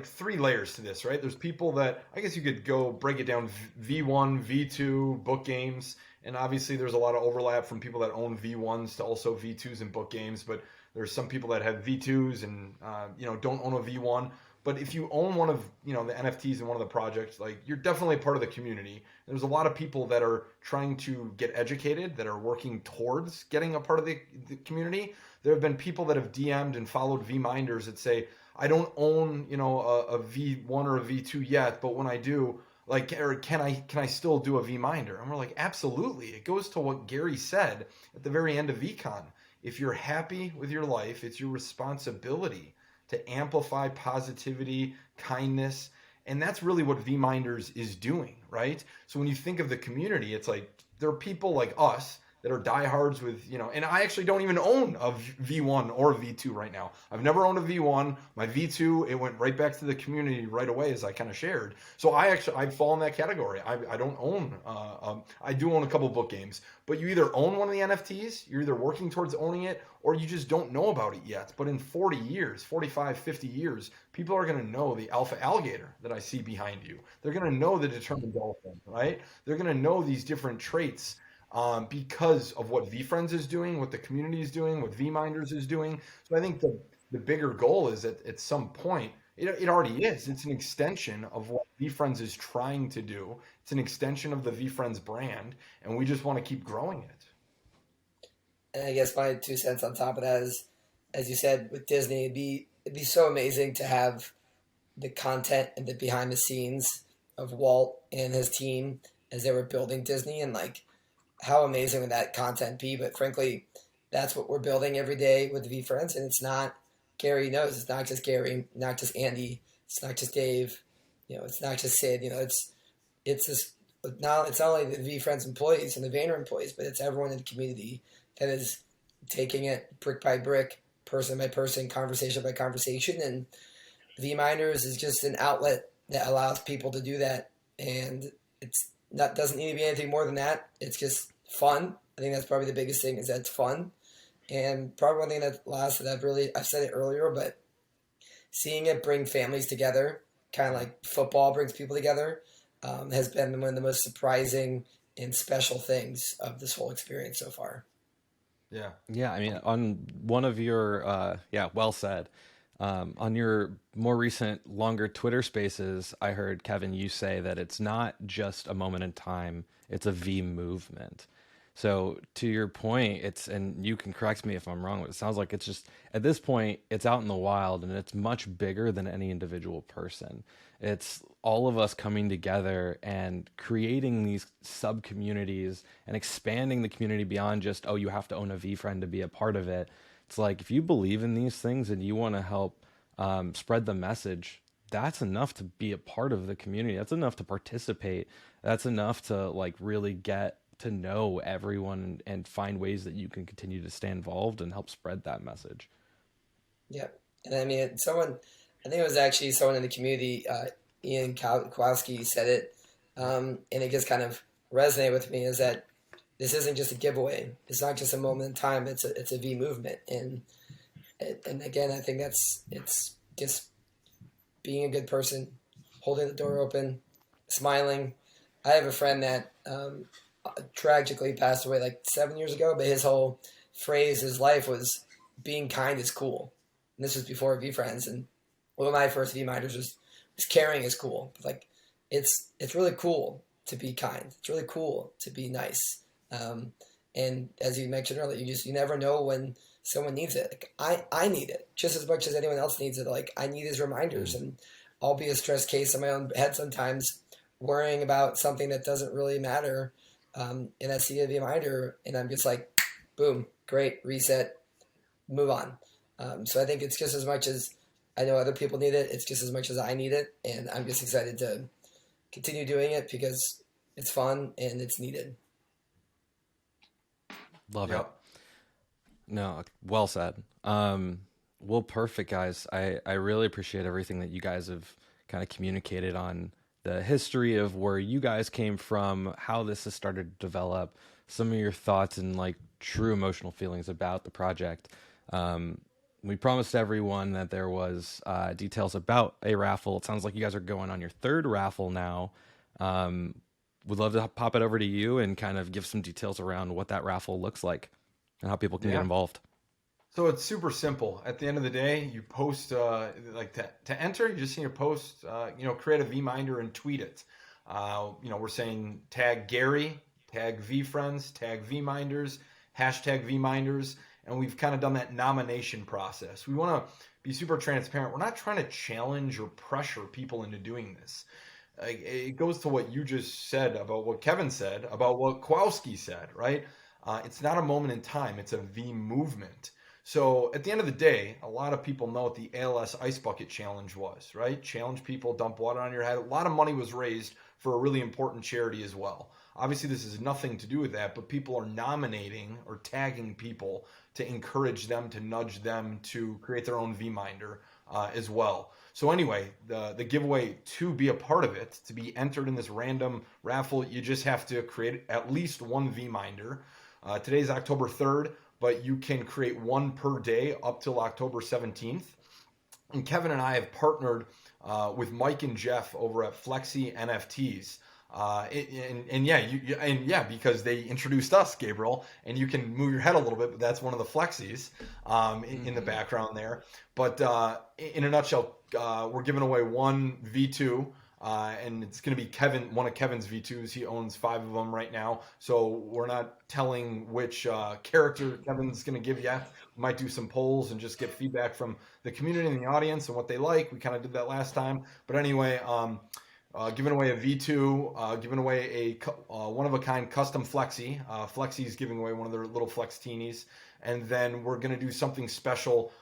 three layers to this, right? There's people that I guess you could go break it down: V1, V2, book games, and obviously there's a lot of overlap from people that own V1s to also V2s and book games. But there's some people that have V2s and don't own a V1. But if you own one of, the NFTs in one of the projects, like, you're definitely part of the community. There's a lot of people that are trying to get educated, that are working towards getting a part of the community. There have been people that have DM'd and followed VeeMinders that say, I don't own, a V1 or a V2 yet, but when I do, like, Eric, can I still do a VeeMinder? And we're like, absolutely. It goes to what Gary said at the very end of VCon. If you're happy with your life, it's your responsibility to amplify positivity, kindness, and that's really what VeeMinders is doing, right? So when you think of the community, it's like there are people like us that are diehards with, and I actually don't even own a V1 or a V2 right now. I've never owned a V1. My V2, it went right back to the community right away, as I kind of shared. So I fall in that category. I don't own, I do own a couple book games, but you either own one of the NFTs, you're either working towards owning it, or you just don't know about it yet. But in 40 years, 45, 50 years, people are going to know the alpha alligator that I see behind you. They're going to know the determined dolphin, right? They're going to know these different traits because of what VeeFriends is doing, what the community is doing, what VeeMinders is doing. So I think the bigger goal is that at some point, it already is. It's an extension of what VeeFriends is trying to do. It's an extension of the VeeFriends brand, and we just want to keep growing it.
And I guess my 2 cents on top of that is, as you said, with Disney, it'd be so amazing to have the content and the behind the scenes of Walt and his team as they were building Disney, and like, how amazing would that content be? But frankly, that's what we're building every day with the VeeFriends, and it's not, Gary knows, it's not just Gary, not just Andy, it's not just Dave, it's not just Sid, it's just, now it's not only the VeeFriends employees and the Vayner employees, but it's everyone in the community that is taking it brick by brick, person by person, conversation by conversation, and VeeMinders is just an outlet that allows people to do that, and doesn't need to be anything more than that. It's just fun. I think that's probably the biggest thing, is that it's fun. And probably one thing that last that I've said it earlier, but seeing it bring families together, kind of like football brings people together, has been one of the most surprising and special things of this whole experience so far.
Yeah. I mean, on one of your, well said. On your more recent, longer Twitter spaces, I heard, Kevin, you say that it's not just a moment in time, it's a V movement. So to your point, and you can correct me if I'm wrong, but it sounds like it's just, at this point, it's out in the wild, and it's much bigger than any individual person. It's all of us coming together and creating these sub communities and expanding the community beyond just, oh, you have to own a VeeFriend to be a part of it. It's like, if you believe in these things and you want to help spread the message, that's enough to be a part of the community. That's enough to participate. That's enough to like really get to know everyone and find ways that you can continue to stay involved and help spread that message.
Yeah. And I mean, I think it was actually someone in the community, Ian Kowalski said it, and it just kind of resonated with me, is that this isn't just a giveaway. It's not just a moment in time. It's a V movement. And again, I think it's just being a good person, holding the door open, smiling. I have a friend that tragically passed away like 7 years ago, but his whole phrase, his life was, being kind is cool. And this was before VeeFriends. And one of my first VeeMinders was caring is cool. But like, it's really cool to be kind. It's really cool to be nice. And as you mentioned earlier, you never know when someone needs it. Like, I need it just as much as anyone else needs it. Like, I need his reminders, and I'll be a stress case in my own head sometimes, worrying about something that doesn't really matter. And I see a VeeMinder and I'm just like, boom, great, reset, move on. So I think it's just as much as I know other people need it, it's just as much as I need it. And I'm just excited to continue doing it because it's fun and it's needed.
Love it. No, well said. Well, perfect, guys. I really appreciate everything that you guys have kind of communicated on the history of where you guys came from, how this has started to develop, some of your thoughts and like true emotional feelings about the project. We promised everyone that there was details about a raffle. It sounds like you guys are going on your third raffle now. Would love to pop it over to you and kind of give some details around what that raffle looks like and how people can get involved.
So it's super simple. At the end of the day, you post like to enter. You just need to post, create a VeeMinder and tweet it. We're saying tag Gary, tag VeeFriends, tag VeeMinders, hashtag VeeMinders, and we've kind of done that nomination process. We want to be super transparent. We're not trying to challenge or pressure people into doing this. It goes to what you just said about what Kevin said about what Kowalski said, right? It's not a moment in time. It's a V movement. So at the end of the day, a lot of people know what the ALS Ice Bucket Challenge was, right? Challenge people, dump water on your head. A lot of money was raised for a really important charity as well. Obviously, this has nothing to do with that, but people are nominating or tagging people to encourage them, to nudge them to create their own VeeMinder as well. So anyway, the giveaway, to be a part of it, to be entered in this random raffle, you just have to create at least one VeeMinder. Today's October 3rd. But you can create one per day up till October 17th. And Kevin and I have partnered with Mike and Jeff over at Flexy NFTs. Because they introduced us, Gabriel, and you can move your head a little bit, but that's one of the Flexies in the background there. But in a nutshell, we're giving away one V2. And it's going to be one of Kevin's V2s. He owns 5 of them right now. So we're not telling which character Kevin's going to give yet. We might do some polls and just get feedback from the community and the audience and what they like. We kind of did that last time. But anyway, giving away a V2, giving away a one-of-a-kind custom Flexi. Flexi's giving away one of their little Flex Teenies. And then we're going to do something special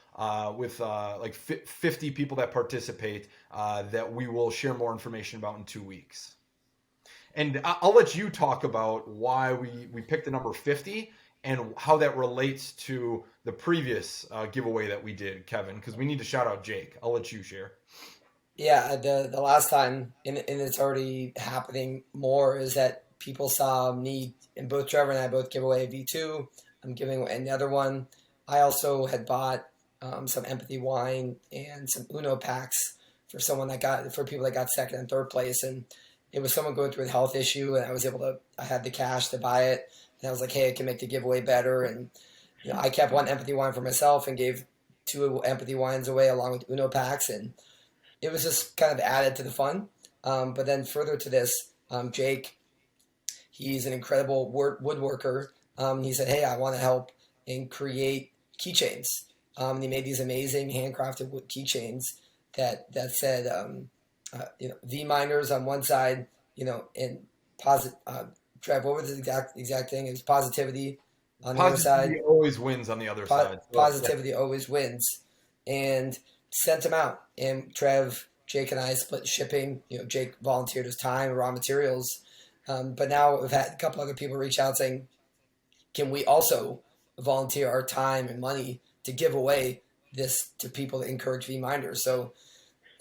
with 50 people that participate that we will share more information about in 2 weeks. And I'll let you talk about why we picked the number 50 and how that relates to the previous giveaway that we did, Kevin, because we need to shout out Jake. I'll let you share.
Yeah, the last time, and it's already happening more, is that people saw me, and both Trevor and I both give away a V2. I'm giving away another one. I also had bought some empathy wine and some Uno packs for people that got second and third place. And it was someone going through a health issue, and I had the cash to buy it. And I was like, hey, I can make the giveaway better. And, I kept one empathy wine for myself and gave 2 empathy wines away along with Uno packs. And it was just kind of added to the fun. But then further to this, Jake, he's an incredible woodworker. He said, hey, I want to help and create keychains. And he made these amazing handcrafted wood keychains that said, VeeMinders on one side, and Trev, what was the exact thing? It was positivity on the other side.
Positivity always wins on the other side.
Positivity always wins. And sent them out. And Trev, Jake, and I split shipping. Jake volunteered his time and raw materials. But now we've had a couple other people reach out saying, can we also volunteer our time and money to give away this to people to encourage VeeMinders? So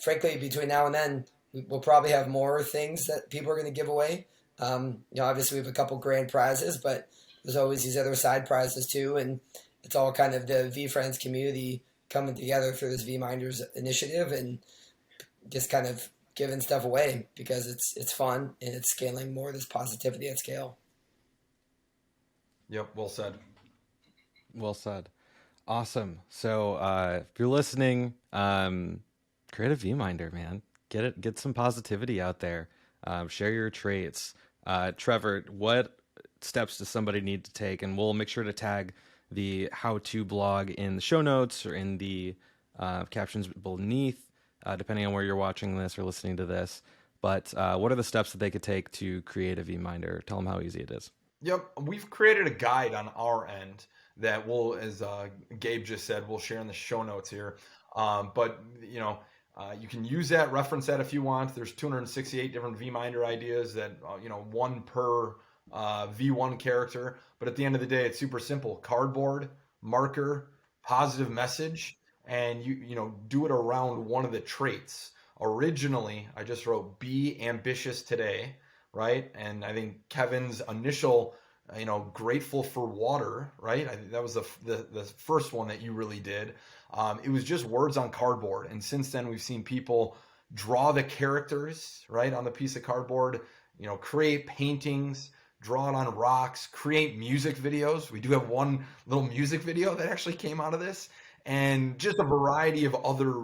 frankly, between now and then, we'll probably have more things that people are going to give away. Obviously we have a couple grand prizes, but there's always these other side prizes too. And it's all kind of the VeeFriends community coming together through this VeeMinders initiative and just kind of giving stuff away because it's fun and it's scaling more this positivity at scale.
Yep. Well said.
Well said. Awesome. So if you're listening, create a VeeMinder, man. Get some positivity out there. Share your traits. Trevor, what steps does somebody need to take? And we'll make sure to tag the how-to blog in the show notes or in the captions beneath, depending on where you're watching this or listening to this. But what are the steps that they could take to create a VeeMinder? Tell them how easy it is.
Yep. We've created a guide on our end that we'll, as Gabe just said, we'll share in the show notes here. But you can use that, reference that if you want. There's 268 different VeeMinder ideas that, one per V1 character. But at the end of the day, it's super simple. Cardboard, marker, positive message, and you do it around one of the traits. Originally, I just wrote be ambitious today, right? And I think Kevin's initial, grateful for water, right? I think that was the first one that you really did. It was just words on cardboard. And since then, we've seen people draw the characters, right, on the piece of cardboard, create paintings, draw it on rocks, create music videos. We do have one little music video that actually came out of this, and just a variety of other,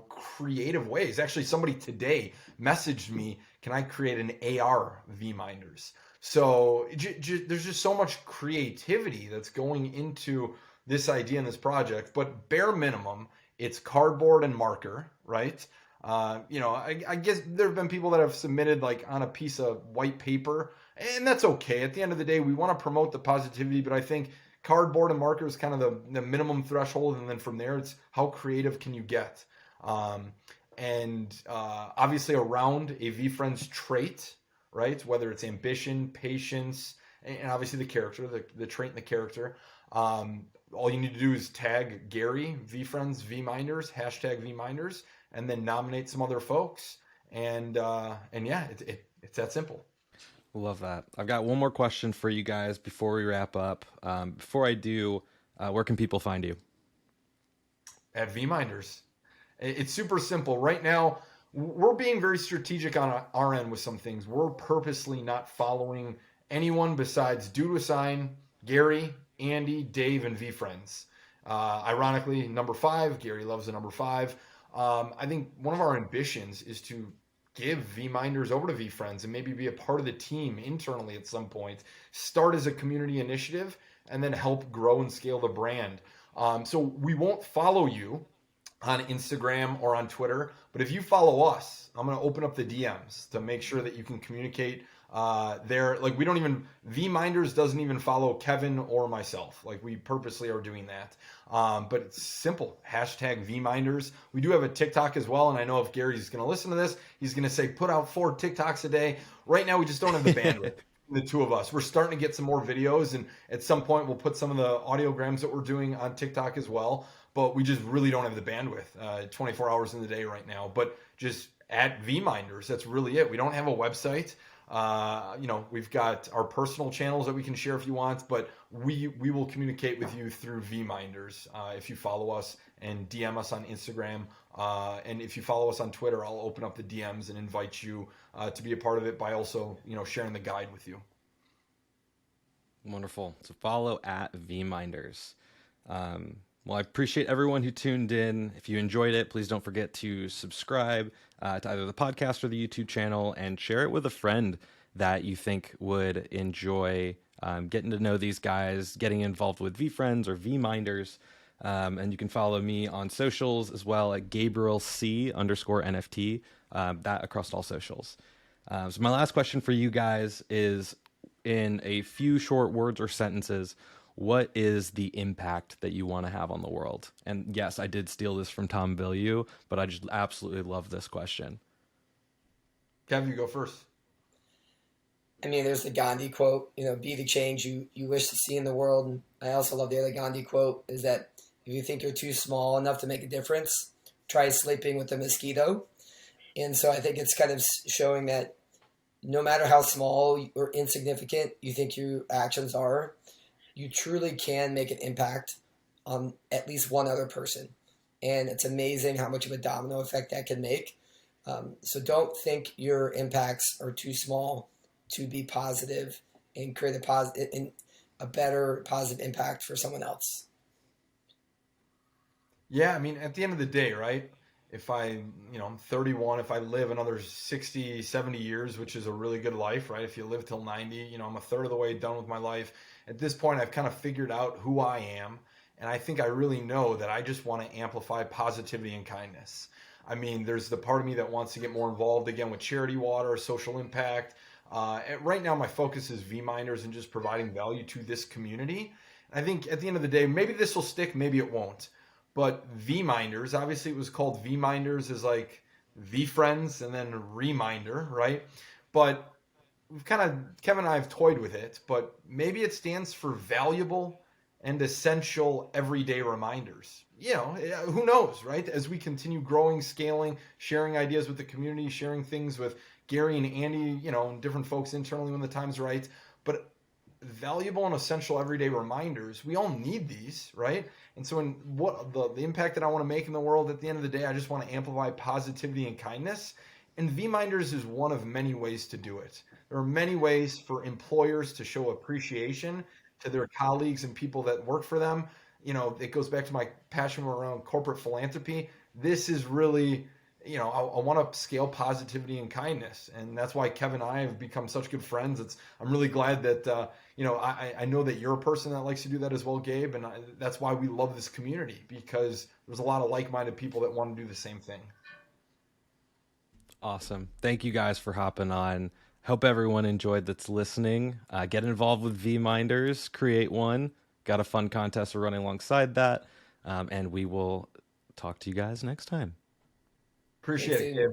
creative ways. Actually, somebody today messaged me, can I create an AR VeeMinders? So there's just so much creativity that's going into this idea and this project, but bare minimum, it's cardboard and marker, right? I guess there have been people that have submitted like on a piece of white paper, and that's okay. At the end of the day, we want to promote the positivity, but I think cardboard and marker is kind of the minimum threshold, and then from there, it's how creative can you get? Obviously around a VeeFriends trait, right? Whether it's ambition, patience, and obviously the character, the trait and the character. All you need to do is tag Gary, VeeFriends, VeeMinders, hashtag VeeMinders, and then nominate some other folks. And yeah, it's that simple.
Love that. I've got one more question for you guys before we wrap up. Before I do, where can people find you?
At VeeMinders. It's super simple. Right now, we're being very strategic on our end with some things. We're purposely not following anyone besides Due to Sign, Gary, Andy, Dave, and VeeFriends. Ironically, number 5, Gary loves the number 5. I think one of our ambitions is to give VeeMinders over to VeeFriends and maybe be a part of the team internally at some point, start as a community initiative, and then help grow and scale the brand. So we won't follow you on Instagram or on Twitter, but if you follow us, I'm going to open up the DMs to make sure that you can communicate there. Like VeeMinders doesn't even follow Kevin or myself. Like we purposely are doing that. But it's simple. Hashtag VeeMinders. We do have a TikTok as well. And I know if Gary's going to listen to this, he's going to say, put out 4 TikToks a day. Right now, we just don't have the bandwidth. The two of us. We're starting to get some more videos. And at some point, we'll put some of the audiograms that we're doing on TikTok as well. But we just really don't have the bandwidth 24 hours in the day right now. But just at VeeMinders, that's really it. We don't have a website. We've got our personal channels that we can share if you want, but we will communicate with you through VeeMinders if you follow us and DM us on Instagram. And if you follow us on Twitter, I'll open up the DMs and invite you to be a part of it by also, sharing the guide with you.
Wonderful. So follow at VeeMinders. Well, I appreciate everyone who tuned in. If you enjoyed it, please don't forget to subscribe to either the podcast or the YouTube channel and share it with a friend that you think would enjoy getting to know these guys, getting involved with VeeFriends or VeeMinders. And you can follow me on socials as well at GabrielC_NFT, that across all socials. So my last question for you guys is, in a few short words or sentences, what is the impact that you want to have on the world? And yes, I did steal this from Tom Bilyeu, but I just absolutely love this question.
Kevin, you go first.
I mean, there's the Gandhi quote, be the change you wish to see in the world. And I also love the other Gandhi quote is that if you think you're too small enough to make a difference, try sleeping with a mosquito. And so I think it's kind of showing that no matter how small or insignificant you think your actions are, you truly can make an impact on at least one other person. And it's amazing how much of a domino effect that can make. So don't think your impacts are too small to be positive and create a better positive impact for someone else.
Yeah, I mean, at the end of the day, right? If I'm 31, if I live another 60, 70 years, which is a really good life, right? If you live till 90, I'm a third of the way done with my life. At this point, I've kind of figured out who I am. And I think I really know that I just want to amplify positivity and kindness. I mean, there's the part of me that wants to get more involved again with charity water, social impact. Right now, my focus is VeeMinders and just providing value to this community. I think at the end of the day, maybe this will stick, maybe it won't. But VeeMinders, obviously it was called VeeMinders as like VeeFriends and then Reminder, right? But we've Kevin and I have toyed with it, but maybe it stands for valuable and essential everyday reminders. Who knows, right? As we continue growing, scaling, sharing ideas with the community, sharing things with Gary and Andy, and different folks internally when the time's right. But valuable and essential everyday reminders, we all need these, right? And so in what the impact that I want to make in the world, at the end of the day, I just want to amplify positivity and kindness. And VeeMinders is one of many ways to do it. There are many ways for employers to show appreciation to their colleagues and people that work for them. It goes back to my passion around corporate philanthropy. This is really, I want to scale positivity and kindness, and that's why Kevin and I have become such good friends. I'm really glad that I know that you're a person that likes to do that as well, Gabe, and that's why we love this community, because there's a lot of like-minded people that want to do the same thing.
Awesome. Thank you guys for hopping on. Hope everyone enjoyed that's listening. Get involved with VeeMinders, create one. Got a fun contest we're running alongside that. And we will talk to you guys next time.
Appreciate it, Gabe.